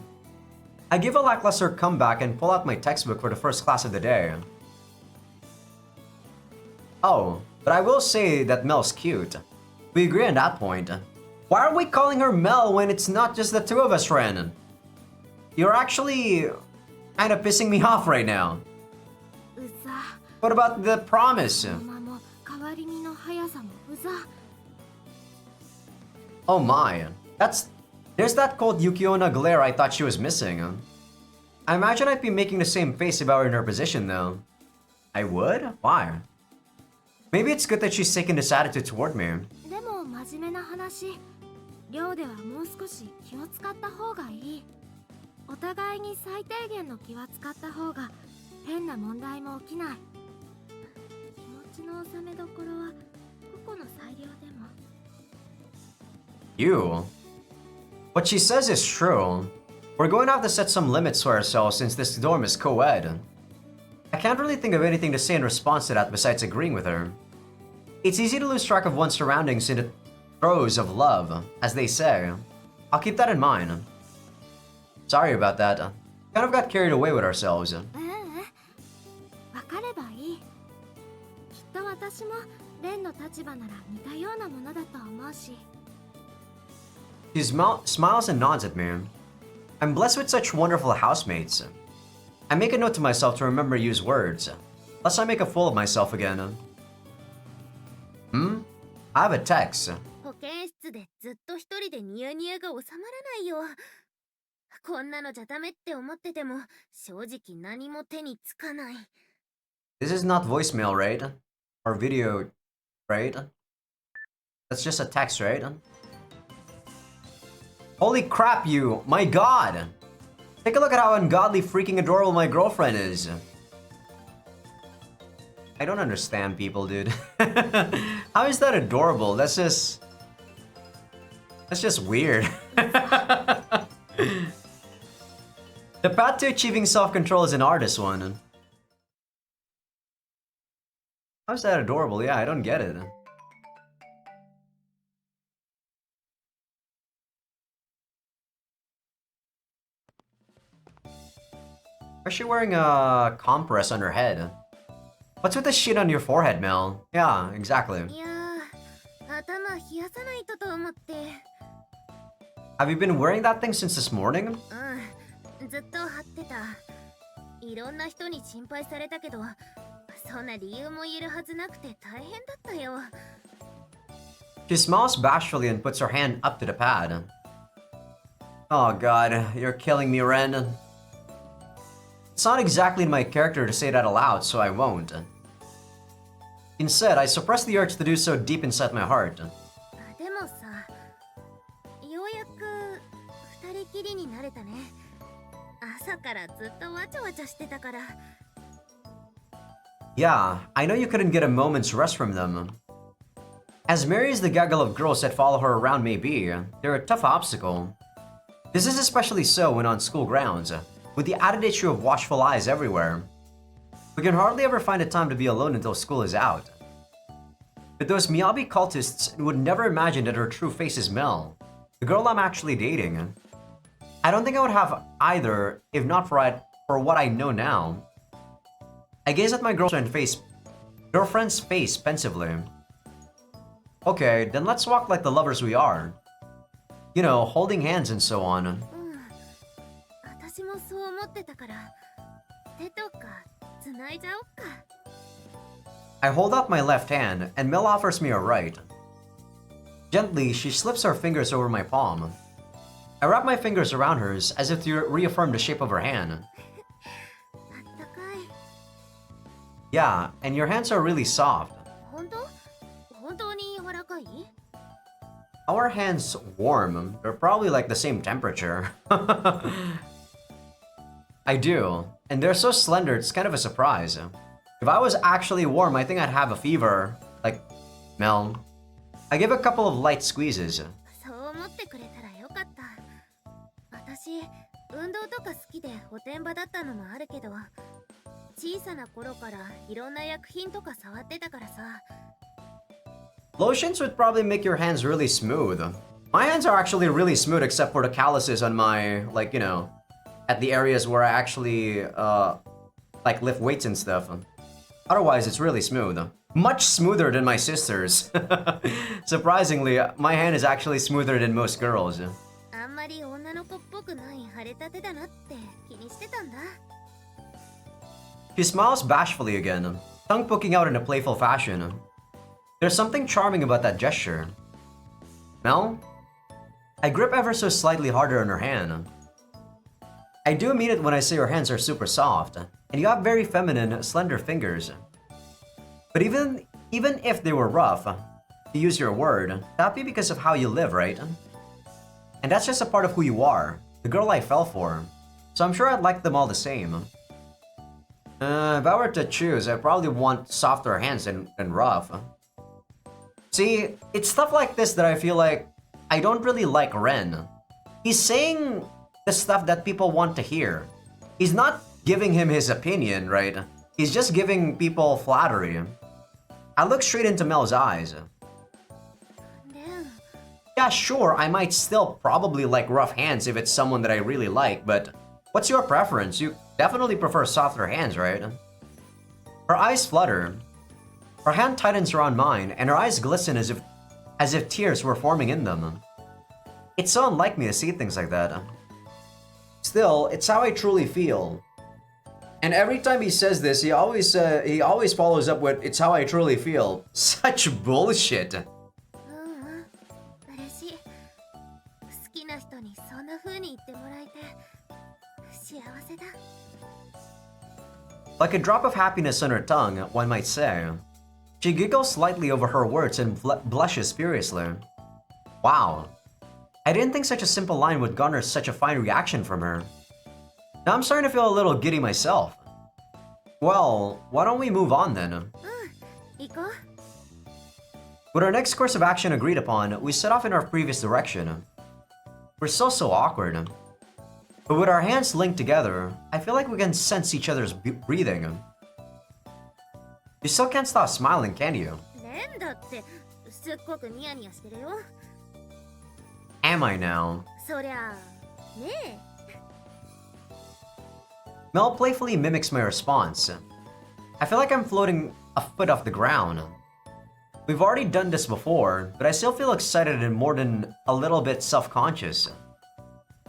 I give a lackluster comeback and pull out my textbook for the first class of the day. Oh, but I will say that Mel's cute. We agree on that point. Why are we calling her Mel when it's not just the two of us, Ren? You're actually kind of pissing me off right now. うざ What about the promise? 馬も変わり身の速さもうざ Oh my. There's that cold Yukiona glare I thought she was missing. I imagine I'd be making the same face if I were in her position though. I would? Why? Maybe it's good that she's taking this attitude toward me. でも真面目な話寮ではもう少し気を使った方がいいお互いに最低限の気は使った方が変な問題も起きない気持ちの収めどころは個々の裁量でも You? What she says is true. We're going to have to set some limits to ourselves since this dorm is co-ed. I can't really think of anything to say in response to that besides agreeing with her. It's easy to lose track of one's surroundings in the throes of love, as they say. I'll keep that in mind. Sorry about that. Kind of got carried away with ourselves. 分かればいいきっと私もレンの立場なら似たようなものだと思うし She smiles and nods at me. I'm blessed with such wonderful housemates. I make a note to myself to remember use words, lest I make a fool of myself again. I have a text. 保健室でずっと一人でニヤニヤが収まらないよ。こんなのじゃダメって思ってても正直何も手につかない。 This is not voicemail, right? Or video, right? That's just a text, right? Holy crap, you! My god! Take a look at how ungodly freaking adorable my girlfriend is. I don't understand people, dude. How is that adorable? That's just weird. The path to achieving self-control is an artist one. How's that adorable? Yeah, I don't get it. Why is she wearing a compress on her head? What's with the shit on your forehead, Mel? Yeah, exactly. いやー、頭冷やさないとと思って。 Have you been wearing that thing since this morning? うん、ずっと貼ってた。いろんな人に心配されたけど、そんな理由も言えるはずなくて大変だったよ。 She smiles bashfully and puts her hand up to the pad. Oh god, you're killing me, Ren. It's not exactly in my character to say that aloud, so I won't. Instead, I suppress the urge to do so deep inside my heart. でもさ、ようやく二人きりになれたね。朝からずっとわちゃわちゃしてたから。 Yeah, I know you couldn't get a moment's rest from them. As merry as the gaggle of girls that follow her around may be, they're a tough obstacle. This is especially so when on school grounds, with the added issue of watchful eyes everywhere. We can hardly ever find a time to be alone until school is out. But those Miyabi cultists would never imagine that her true face is Mel, the girl I'm actually dating. I don't think I would have either if not for what I know now. I gaze at my girlfriend's face pensively. Okay, then let's walk like the lovers we are. You know, holding hands and so on. うん、私もそう思ってたから、手とか繋いじゃおっか。 I hold out my left hand, and Mel offers me a right. Gently, she slips her fingers over my palm. I wrap my fingers around hers as if to reaffirm the shape of her hand. あったかい。 Yeah, and your hands are really soft. 本当？本当に柔らかい？ Our hands warm. They're probably like the same temperature. I do, and they're so slender, it's kind of a surprise. If I was actually warm, I think I'd have a fever. Like, Mel. I give a couple of light squeezes. そう思ってくれたらよかった。私、運動とか好きでおてんばだったのもあるけど、小さな頃からいろんな薬品とか触ってたからさ。 Lotions would probably make your hands really smooth. My hands are actually really smooth except for the calluses on my, like, you know, at the areas where I actually, like, lift weights and stuff. Otherwise, it's really smooth. Much smoother than my sister's. Surprisingly, my hand is actually smoother than most girls. あんまり女の子っぽくない腫れたてだなって気にしてたんだ。 She smiles bashfully again, tongue poking out in a playful fashion. There's something charming about that gesture. Mel? I grip ever so slightly harder on her hand. I do mean it when I say your hands are super soft, and you have very feminine, slender fingers. But even if they were rough, to use your word, that'd be because of how you live, right? And that's just a part of who you are, the girl I fell for. So I'm sure I'd like them all the same. If I were to choose, I'd probably want softer hands than rough. See, it's stuff like this that I feel like I don't really like Ren. He's saying the stuff that people want to hear. He's not giving him his opinion, right? He's just giving people flattery. I look straight into Mel's eyes. Yeah, sure, I might still probably like rough hands if it's someone that I really like, but what's your preference? You definitely prefer softer hands, right? Her eyes flutter. Her hand tightens around mine, and her eyes glisten as if tears were forming in them. It's so unlike me to see things like that. Still, it's how I truly feel. And every time he says this, he always follows up with, "It's how I truly feel." Such bullshit. 嬉しい。好きな人にそんな風に言ってもらえて幸せだ。Like a drop of happiness on her tongue, one might say. She giggles slightly over her words and blushes furiously. Wow. I didn't think such a simple line would garner such a fine reaction from her. Now I'm starting to feel a little giddy myself. Well, why don't we move on then? 行こう。 With our next course of action agreed upon, we set off in our previous direction. We're still so awkward. But with our hands linked together, I feel like we can sense each other's breathing. You still can't stop smiling, can you? レンだってすっごくニヤニヤしてるよ。 Am I now? そりゃねえ。 Mel playfully mimics my response. I feel like I'm floating a foot off the ground. We've already done this before, but I still feel excited and more than a little bit self-conscious.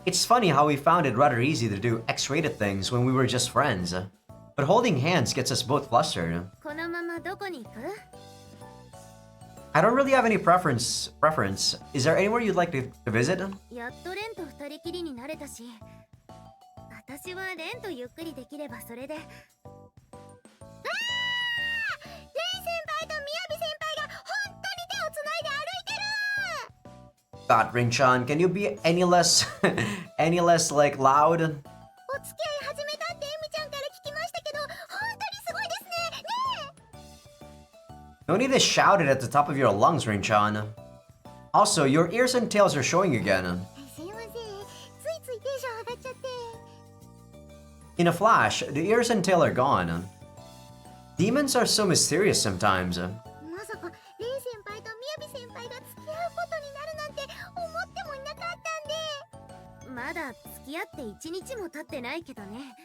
It's funny how we found it rather easy to do X-rated things when we were just friends, but holding hands gets us both flustered. このままどこに行く？ I don't really have any preference. Is there anywhere you'd like to visit? やっとレンと二人きりになれたし、私はレンとゆっくりできればそれで。レン先輩とみやび先輩が本当に手をつないで歩いてる。 God, Ring-chan, can you be any less, any less like loud? お付き合い始めたってエミちゃんから聞きましたけど、本当にすごいですね。ねえ。 No need to shout it at the top of your lungs, Ring-chan. Also, your ears and tails are showing again. すいません。ついついテンション上がっちゃって。 In a flash, the ears and tail are gone. Demons are so mysterious sometimes. まさかレン先輩とみやび先輩が付き合うことになるなんて思ってもいなかったんで。まだ付き合って1日も経ってないけどね。そんなこ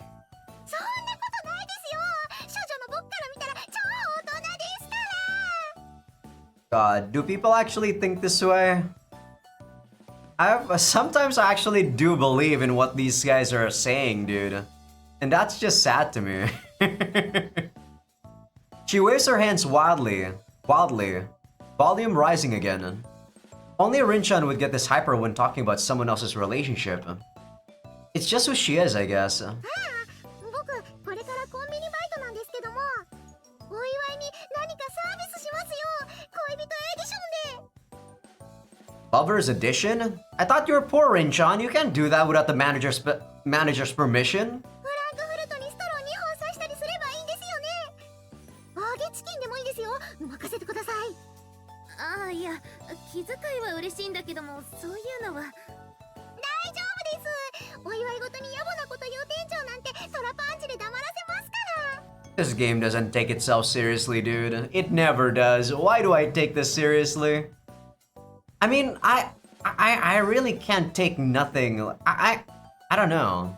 とないですよ。少女の僕から見たら超大人ですから。 God, do people actually think this way? Sometimes I actually do believe in what these guys are saying, dude. And that's just sad to me. She waves her hands wildly, volume rising again. Only Rin-chan would get this hyper when talking about someone else's relationship. It's just who she is, I guess. 僕これからコンビニバイトなんですけども、お祝いに何かサービスしますよ。恋人エディションで。 Lover's edition? I thought you were poor, Rin-chan. You can't do that without the manager's permission. フランクフルトにストロー2本刺したりすればいいんですよね。揚げチキンでもいいですよ。任せてください。ああ、いや、気遣いは嬉しいんだけども、そういうのは。大丈夫です。お祝いごとに野暮なこと言う店長なんてトラパンチで黙らせますから。 This game doesn't take itself seriously, dude. It never does. Why do I take this seriously? I mean, I really can't take nothing. I don't know.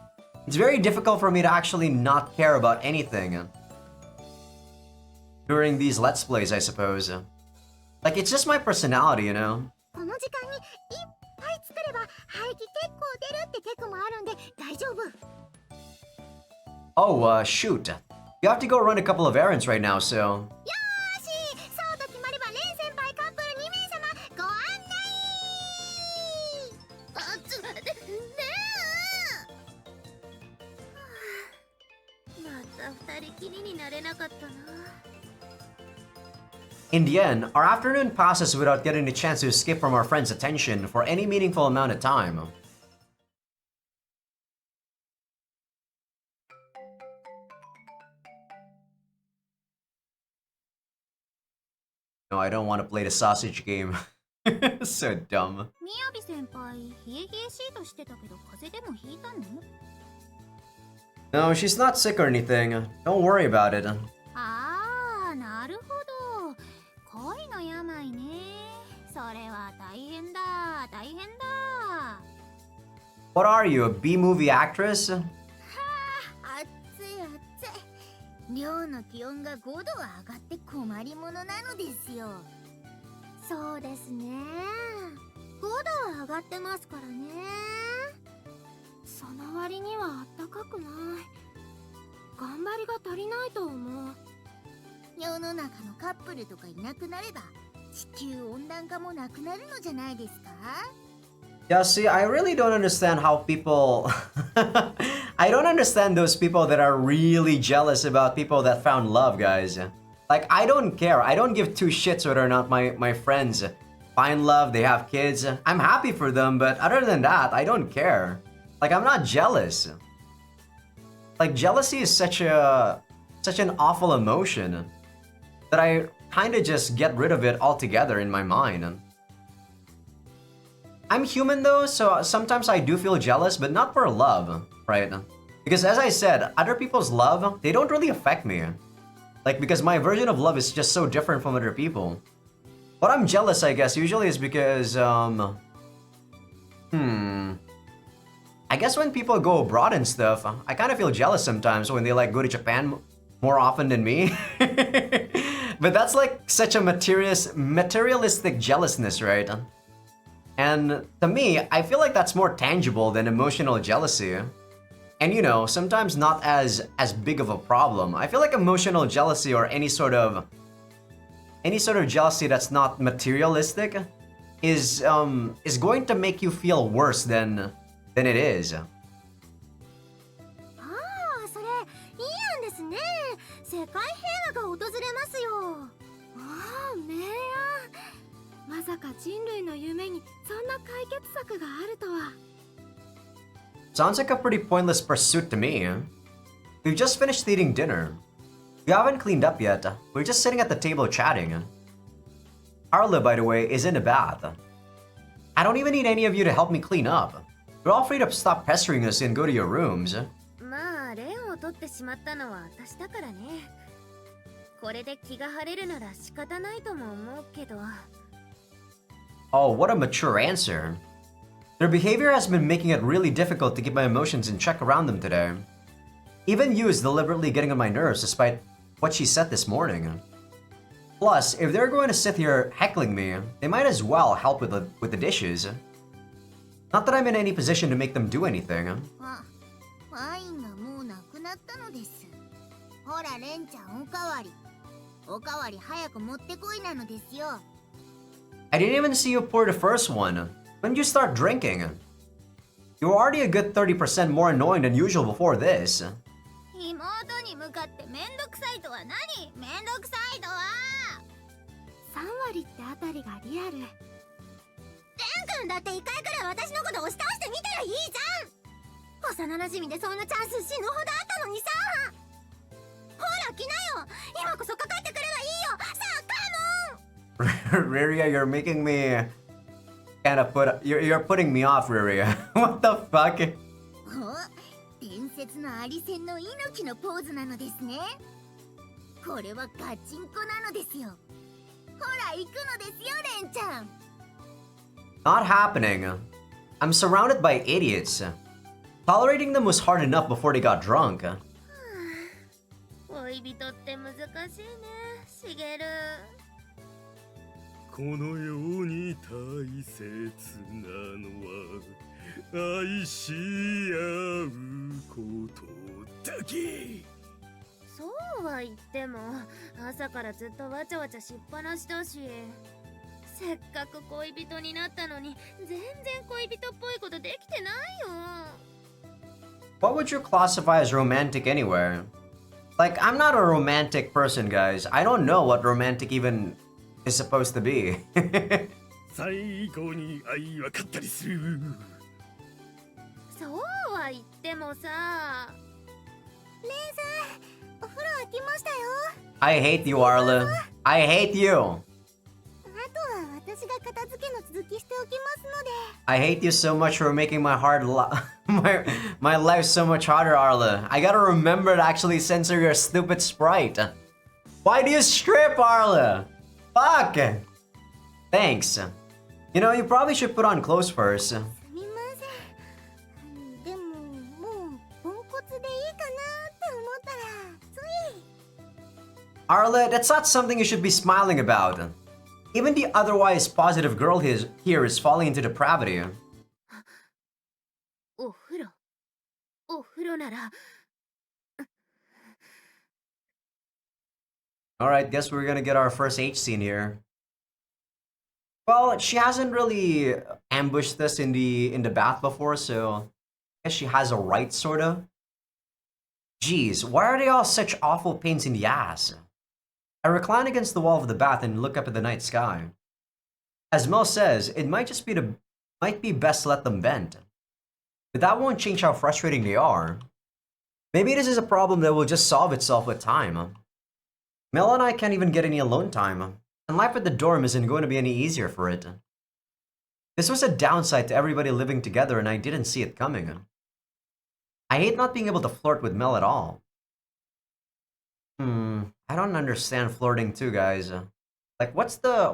It's very difficult for me to actually not care about anything during these Let's Plays, I suppose. Like, it's just my personality, you know? この時間にいっぱい作れば排気結構出るってテクもあるんで大丈夫。 Oh, shoot. You have to go run a couple of errands right now, so... よーし、そうと決まればレン先輩カップル2名様ご案内。あ、レン。また二人きりになれなかったな。 In the end, our afternoon passes without getting the chance to escape from our friend's attention for any meaningful amount of time. No, I don't want to play the sausage game. So dumb. みやび先輩、冷え冷えしいとしてたけど風邪でもひいたの？ No, she's not sick or anything. Don't worry about it. ああ、なるほど。恋の病ね。それは大変だ、大変だ。 What are you, a B-movie actress? はあ、暑い暑い。寮の気温が5度は上がって困りものなのですよ。そうですね。5度は上がってますからね。その割にはあったかくない。頑張りが足りないと思う。世の中のカップルとかいなくなれば地球温暖化もなくなるのじゃないですか？ Yeah, see, I really don't understand how people. I don't understand those people that are really jealous about people that found love, guys. Like, I don't care. I don't give two shits whether or not my friends find love, they have kids. I'm happy for them, but other than that, I don't care. Like, I'm not jealous. Like, jealousy is such an awful emotion that I kind of just get rid of it altogether in my mind. I'm human though, so sometimes I do feel jealous, but not for love, right? Because as I said, other people's love, they don't really affect me. Like, because my version of love is just so different from other people. What I'm jealous, I guess, usually is because, I guess when people go abroad and stuff, I kind of feel jealous sometimes when they, like, go to Japan more often than me. But that's, like, such a materialistic jealousness, right? And to me, I feel like that's more tangible than emotional jealousy. And you know, sometimes not as big of a problem. I feel like emotional jealousy or any sort of jealousy that's not materialistic is going to make you feel worse than it is. ああ、それいい案ですね。世界平和が訪れますよ。ああ、明暗。まさか人類の夢にそんな解決策があるとは。Sounds like a pretty pointless pursuit to me. We've just finished eating dinner. We haven't cleaned up yet. We're just sitting at the table chatting. Arla, by the way, is in the bath. I don't even need any of you to help me clean up. You're all free to stop pestering us and go to your rooms. まあ、例を取ってしまったのは私だからね。これで気が晴れるなら仕方ないとも思うけど。Oh, what a mature answer. Their behavior has been making it really difficult to keep my emotions in check around them today. Even you is deliberately getting on my nerves despite what she said this morning. Plus, if they're going to sit here heckling me, they might as well help with the dishes. Not that I'm in any position to make them do anything. ワインがもうなくなったのです。ほらレンちゃんおかわり。おかわり早く持ってこいなのですよ。I didn't even see you pour the first one. When did you start drinking? You were already a good 30% more annoying than usual before this. 妹に向かってめんどくさいとは何？めんどくさいとは3割ってあたりがリアル。レン君だって一回くらい私のこと押し倒してみたらいいじゃん。幼馴染でそんなチャンス死ぬほどあったのにさ。ほら来なよ。今こそかかってくればいいよ。さあカモン。Riria, you're making me kind of you're putting me off, Riria. What the fuck? 伝説のアリセンの猪木のポーズなのですね。これはガチンコなのですよ。ほら行くのですよレンちゃん。Not happening. I'm surrounded by idiots. Tolerating them was hard enough before they got drunk. 恋人って難しいね、しげる。この世に大切なのは愛し合うことだけ。そうは言っても朝からずっとわちゃわちゃしっぱなしだし、せっかく恋人になったのに全然恋人っぽいことできてないよ。What would you classify as romantic anywhere? Like, I'm not a romantic person, guys. I don't know what romantic even is supposed to be. 最後に愛は勝ったりする。そうは言ってもさ。レイさん、お風呂沸きましたよ。I hate you, Arla. I hate you. あとは私が片付けの続きしておきますので。I hate you so much for making my my life so much harder, Arla. I gotta remember to actually censor your stupid sprite. Why do you strip, Arla? Fuck! Thanks. You know, you probably should put on clothes first. すみません。でももうポンコツでいいかなって思ったらつい。Arla, that's not something you should be smiling about. Even the otherwise positive girl here is falling into depravity. お風呂なら Alright, guess we're gonna get our first H scene here. Well, she hasn't really ambushed us in the bath before, so I guess she has a right, sorta. Jeez, why are they all such awful pains in the ass? I recline against the wall of the bath and look up at the night sky. As Mel says, it might be best to let them vent. But that won't change how frustrating they are. Maybe this is a problem that will just solve itself with time. Mel and I can't even get any alone time, and life at the dorm isn't going to be any easier for it. This was a downside to everybody living together, and I didn't see it coming. I hate not being able to flirt with Mel at all. I don't understand flirting too, guys. Like, what's the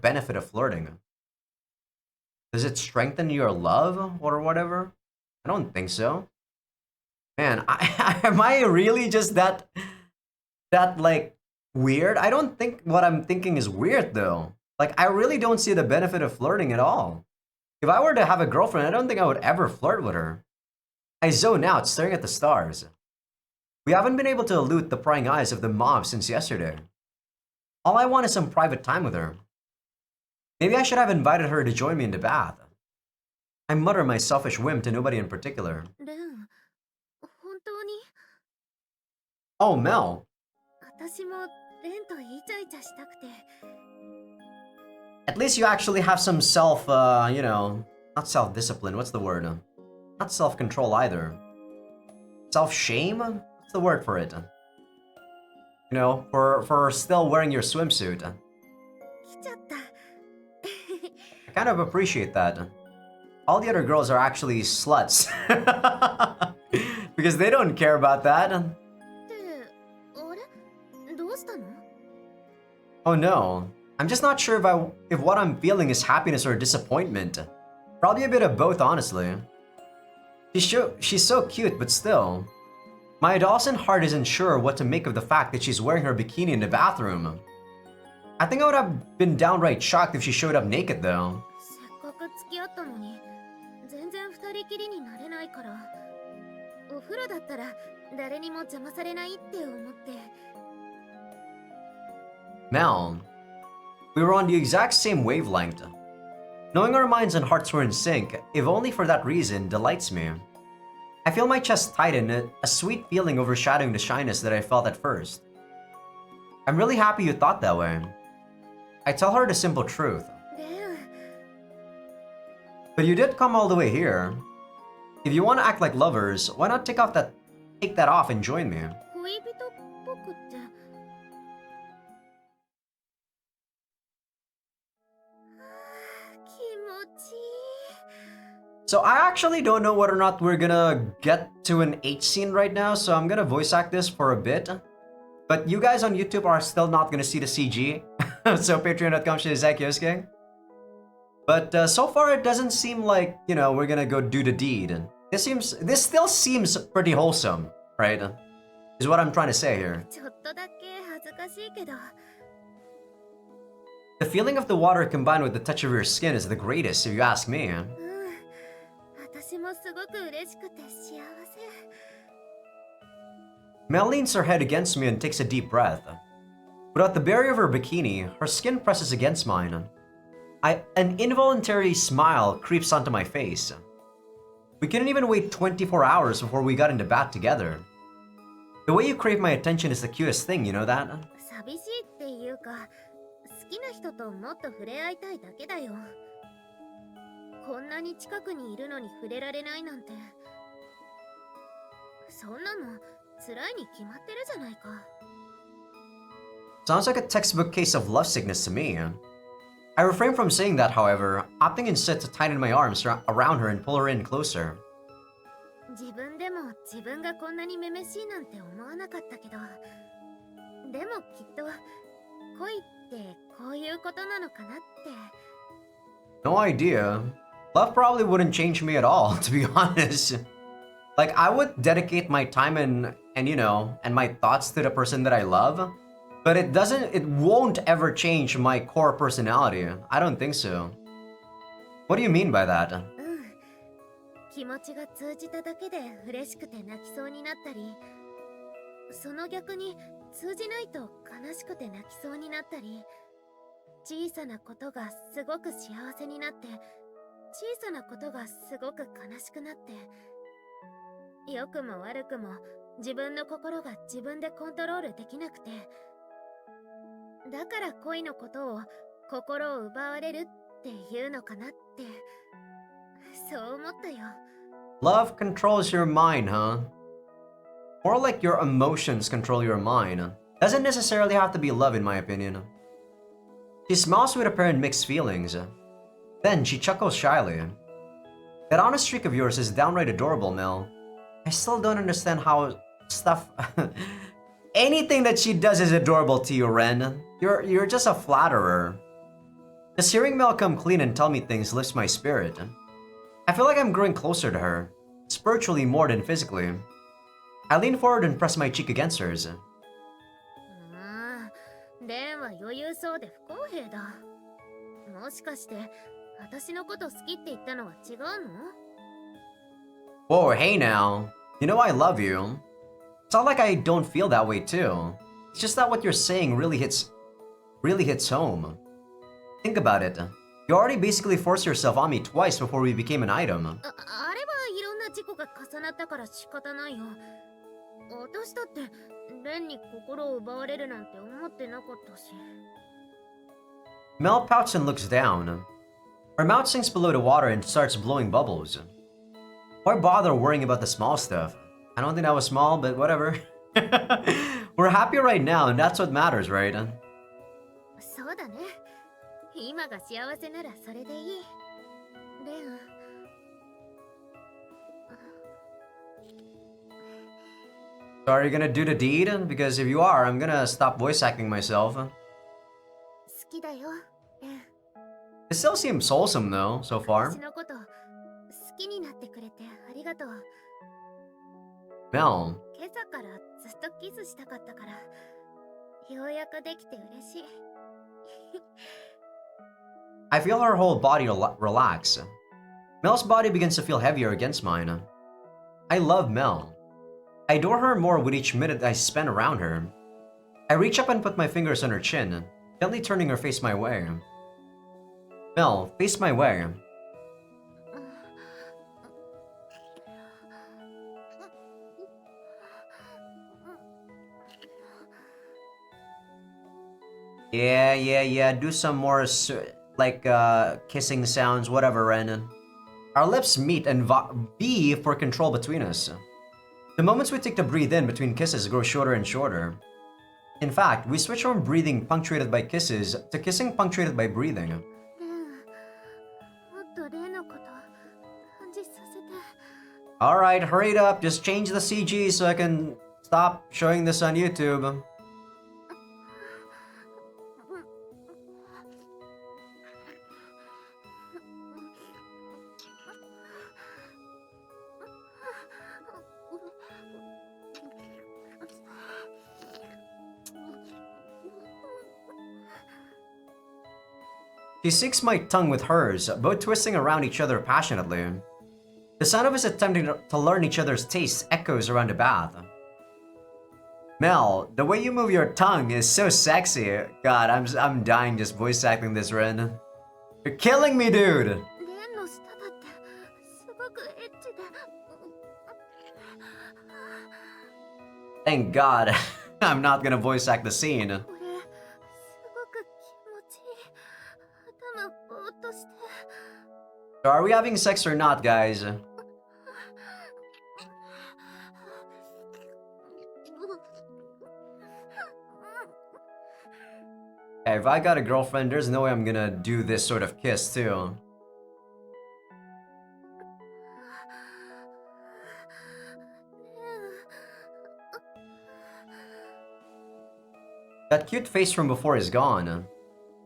benefit of flirting? Does it strengthen your love or whatever? I don't think so. Man, am I really just that like weird? I don't think what I'm thinking is weird though. Like, I really don't see the benefit of flirting at all. If I were to have a girlfriend, I don't think I would ever flirt with her. I zone out, staring at the stars. We haven't been able to elude the prying eyes of the mob since yesterday. All I want is some private time with her. Maybe I should have invited her to join me in the bath. I mutter my selfish whim to nobody in particular. Oh, Mel. At least you actually have some not self-discipline, what's the word? Not self-control either. Self-shame? What's the word for it? You know, for still wearing your swimsuit. I kind of appreciate that. All the other girls are actually sluts. Because they don't care about that. Oh no. I'm just not sure if what I'm feeling is happiness or disappointment. Probably a bit of both, honestly. She's so cute, but still. My adolescent heart isn't sure what to make of the fact that she's wearing her bikini in the bathroom. I think I would have been downright shocked if she showed up naked, though. Mel, we were on the exact same wavelength. Knowing our minds and hearts were in sync, if only for that reason, delights me. I feel my chest tighten, a sweet feeling overshadowing the shyness that I felt at first. I'm really happy you thought that way. I tell her the simple truth. But you did come all the way here. If you want to act like lovers, why not take that off and join me? So I actually don't know whether or not we're gonna get to an H scene right now, so I'm gonna voice act this for a bit. But you guys on YouTube are still not gonna see the CG, so patreon.com/Azaikyousuke. But so far it doesn't seem like, you know, we're gonna go do the deed. This still seems pretty wholesome, right? Is what I'm trying to say here. The feeling of the water combined with the touch of your skin is the greatest, if you ask me. Mel leans her head against me and takes a deep breath. Without the barrier of her bikini, her skin presses against mine. An involuntary smile creeps onto my face. We couldn't even wait 24 hours before we got into bath together. The way you crave my attention is the cutest thing, you know that? Sounds like a textbook case of lovesickness to me. I refrain from saying that, however, opting instead to tighten my arms around her and pull her in closer. No idea. Love probably wouldn't change me at all, to be honest. Like, I would dedicate my time and my thoughts to the person that I love, but it won't ever change my core personality. I don't think so. What do you mean by that? 通じないと悲しくて泣きそうになったり、小さなことがすごく幸せになって、小さなことがすごく悲しくなって、良くも悪くも自分の心が自分でコントロールできなくて、だから恋のことを心を奪われるっていうのかなって、そう思ったよ。 Love controls your mind, huh? More like your emotions control your mind. Doesn't necessarily have to be love in my opinion. She smiles with apparent mixed feelings. Then she chuckles shyly. That honest streak of yours is downright adorable, Mel. I still don't understand how stuff... Anything that she does is adorable to you, Ren. You're just a flatterer. Just hearing Mel come clean and tell me things lifts my spirit. I feel like I'm growing closer to her, spiritually more than physically. I lean forward and press my cheek against hers. レンは余裕そうで不公平だ。もしかして私のこと好きって言ったのは違うの？ Whoa, hey now. You know I love you. It's not like I don't feel that way too. It's just that what you're saying really hits home. Think about it. You already basically forced yourself on me twice before we became an item. あれはいろんな事故が重なったから仕方ないよ。私だってレンに心を奪われるなんて思ってなかったし。 Mel pouts and looks down. Her mouth sinks below the water and starts blowing bubbles. Why bother worrying about the small stuff? I don't think that was small, but whatever. We're happy right now, and that's what matters, right? そうだね。今が幸せならそれでいい。レン。So are you gonna do the deed? Because if you are, I'm gonna stop voice acting myself. 好きだよ、レン。 It still seems wholesome though, so far. 私のこと好きになってくれてありがとう。 Mel, 今朝からずっとキスしたかったから、ようやくできて嬉しい。I feel her whole body relax. Mel's body begins to feel heavier against mine. I love Mel. I adore her more with each minute I spend around her. I reach up and put my fingers on her chin, gently turning her face my way. Mel, face my way. Yeah. Do some more, kissing sounds, whatever, Ren. Our lips meet and vie for control between us. The moments we take to breathe in between kisses grow shorter and shorter. In fact, we switch from breathing punctuated by kisses to kissing punctuated by breathing. レン、もっとレンのこと感じさせて。 Alright, hurry it up. Just change the CG so I can stop showing this on YouTube. She seeks my tongue with hers, both twisting around each other passionately. The sound of us attempting to learn each other's tastes echoes around the bath. Mel, the way you move your tongue is so sexy. God, I'm dying just voice acting this, Ren. You're killing me, dude! レンの舌だってすごくエッチで。 Thank God, I'm not gonna voice act the scene. これすごく気持ちいい。頭ぼーっとして。 So are we having sex or not, guys? Hey, if I got a girlfriend, there's no way I'm gonna do this sort of kiss, too. That cute face from before is gone.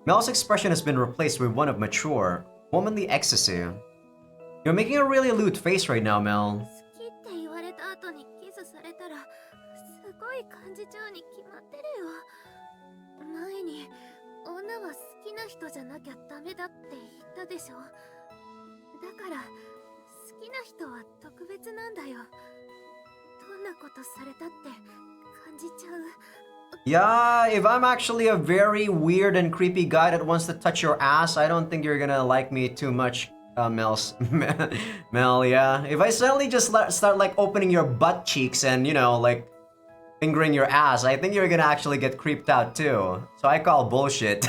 Mel's expression has been replaced with one of mature, womanly ecstasy. You're making a really lewd face right now, Mel. 好きって言われた後にキスされたらすごい感じちゃうに決まってるよ。前に女は好きな人じゃなきゃダメだって言ったでしょ。だから好きな人は特別なんだよ。どんなことされたって感じちゃう。Yeah, if I'm actually a very weird and creepy guy that wants to touch your ass, I don't think you're gonna like me too much, Mel, yeah. If I suddenly just start like opening your butt cheeks and, you know, like fingering your ass, I think you're gonna actually get creeped out too. So I call bullshit.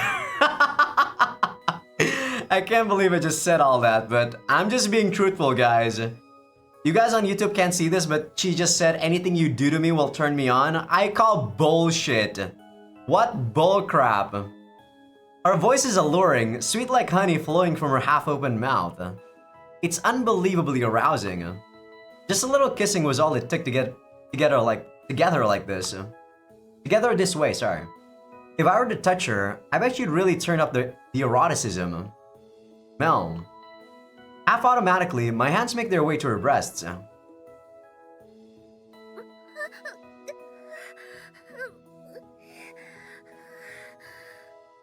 I can't believe I just said all that, but I'm just being truthful, guys. You guys on YouTube can't see this, but she just said anything you do to me will turn me on. I call bullshit. What bullcrap. Her voice is alluring, sweet like honey flowing from her half-open mouth. It's unbelievably arousing. Just a little kissing was all it took to get together like this. Together this way, sorry. If I were to touch her, I bet you'd really turn up the eroticism. Mel. Half automatically, my hands make their way to her breasts.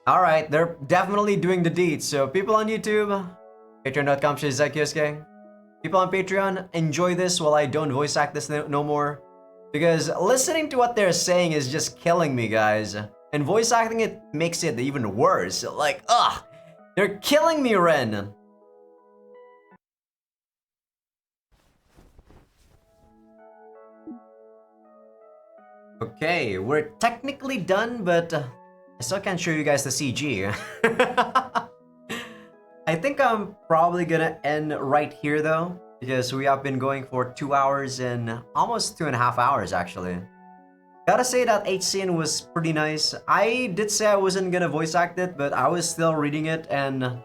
Alright, they're definitely doing the deeds, so people on YouTube, patreon.com/Azaikyousuke. People on Patreon, enjoy this while I don't voice act this no more. Because listening to what they're saying is just killing me, guys. And voice acting it makes it even worse. Like, ugh! They're killing me, Ren! Okay, we're technically done, but I still can't show you guys the CG. I think I'm probably gonna end right here though, because we have been going for 2 hours and almost 2.5 hours actually. Gotta say that H scene was pretty nice. I did say I wasn't gonna voice act it, but I was still reading it, and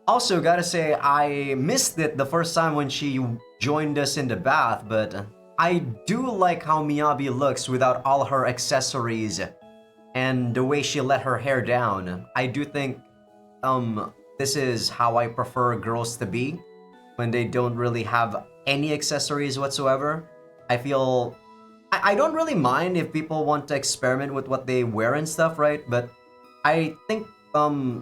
also gotta say I missed it the first time when she joined us in the bath, but I do like how Miyabi looks without all her accessories and the way she let her hair down. I do think this is how I prefer girls to be when they don't really have any accessories whatsoever. I feel I don't really mind if people want to experiment with what they wear and stuff, right? But I think my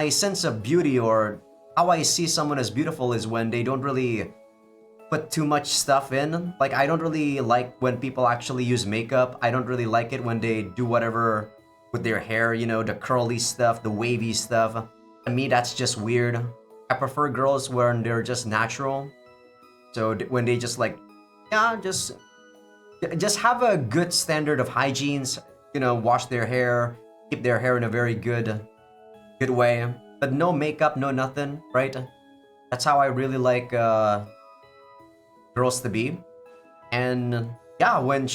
sense of beauty or how I see someone as beautiful is when they don't really put too much stuff in. Like, I don't really like when people actually use makeup. I don't really like it when they do whatever with their hair, you know, the curly stuff, the wavy stuff. To me, that's just weird. I prefer girls when they're just natural. So when they just like, yeah, just have a good standard of hygienes, you know, wash their hair, keep their hair in a very good way. But no makeup, no nothing, right? That's how I really like girls to be. And yeah, when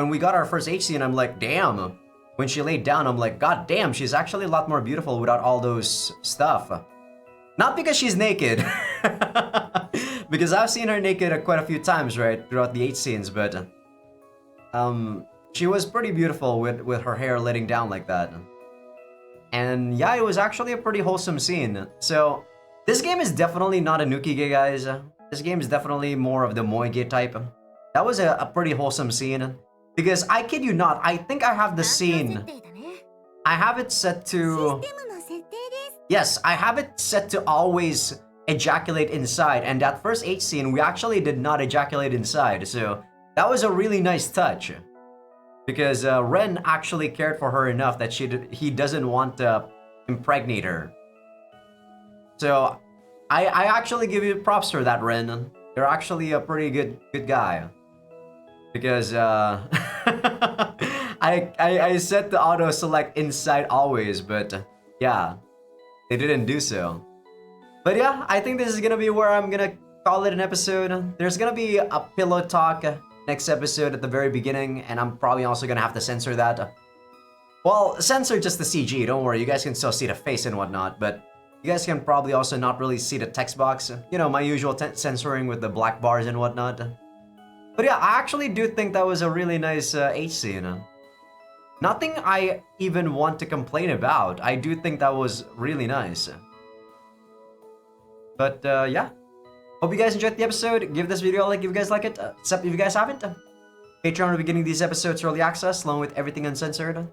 we got our first H scene, I'm like, damn. When she laid down, I'm like, god damn, she's actually a lot more beautiful without all those stuff. Not because she's naked. Because I've seen her naked quite a few times, right, throughout the H scenes, but she was pretty beautiful with her hair letting down like that. And yeah, it was actually a pretty wholesome scene. So this game is definitely not a Nukige, guys. This game is definitely more of the Moige type. That was a pretty wholesome scene. Because I kid you not, I think I have the scene. I have it set to... Yes, I have it set to always ejaculate inside. And that first H scene, we actually did not ejaculate inside. So that was a really nice touch. Because Ren actually cared for her enough that he doesn't want to impregnate her. So I actually give you props for that, Ren. You're actually a pretty good guy. Because I set the auto select inside always, but yeah, they didn't do so. But yeah, I think this is gonna be where I'm gonna call it an episode. There's gonna be a pillow talk next episode at the very beginning, and I'm probably also gonna have to censor that. Well, censor just the CG, don't worry, you guys can still see the face and whatnot, but you guys can probably also not really see the text box. You know, my usual censoring with the black bars and whatnot. But yeah, I actually do think that was a really nice H scene. Nothing I even want to complain about. I do think that was really nice. But yeah, hope you guys enjoyed the episode. Give this video a like if you guys like it, except if you guys haven't. Patreon will be getting these episodes early access along with everything uncensored.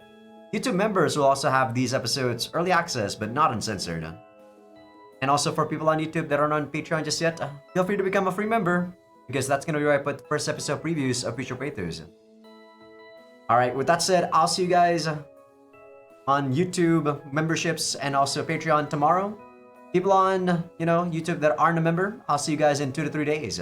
YouTube members will also have these episodes early access but not uncensored. And also for people on YouTube that aren't on Patreon just yet, feel free to become a free member, because that's gonna be where I put first episode previews of future playthroughs. All right, with that said, I'll see you guys on YouTube memberships and also Patreon tomorrow. People on, YouTube that aren't a member, I'll see you guys in 2 to 3 days.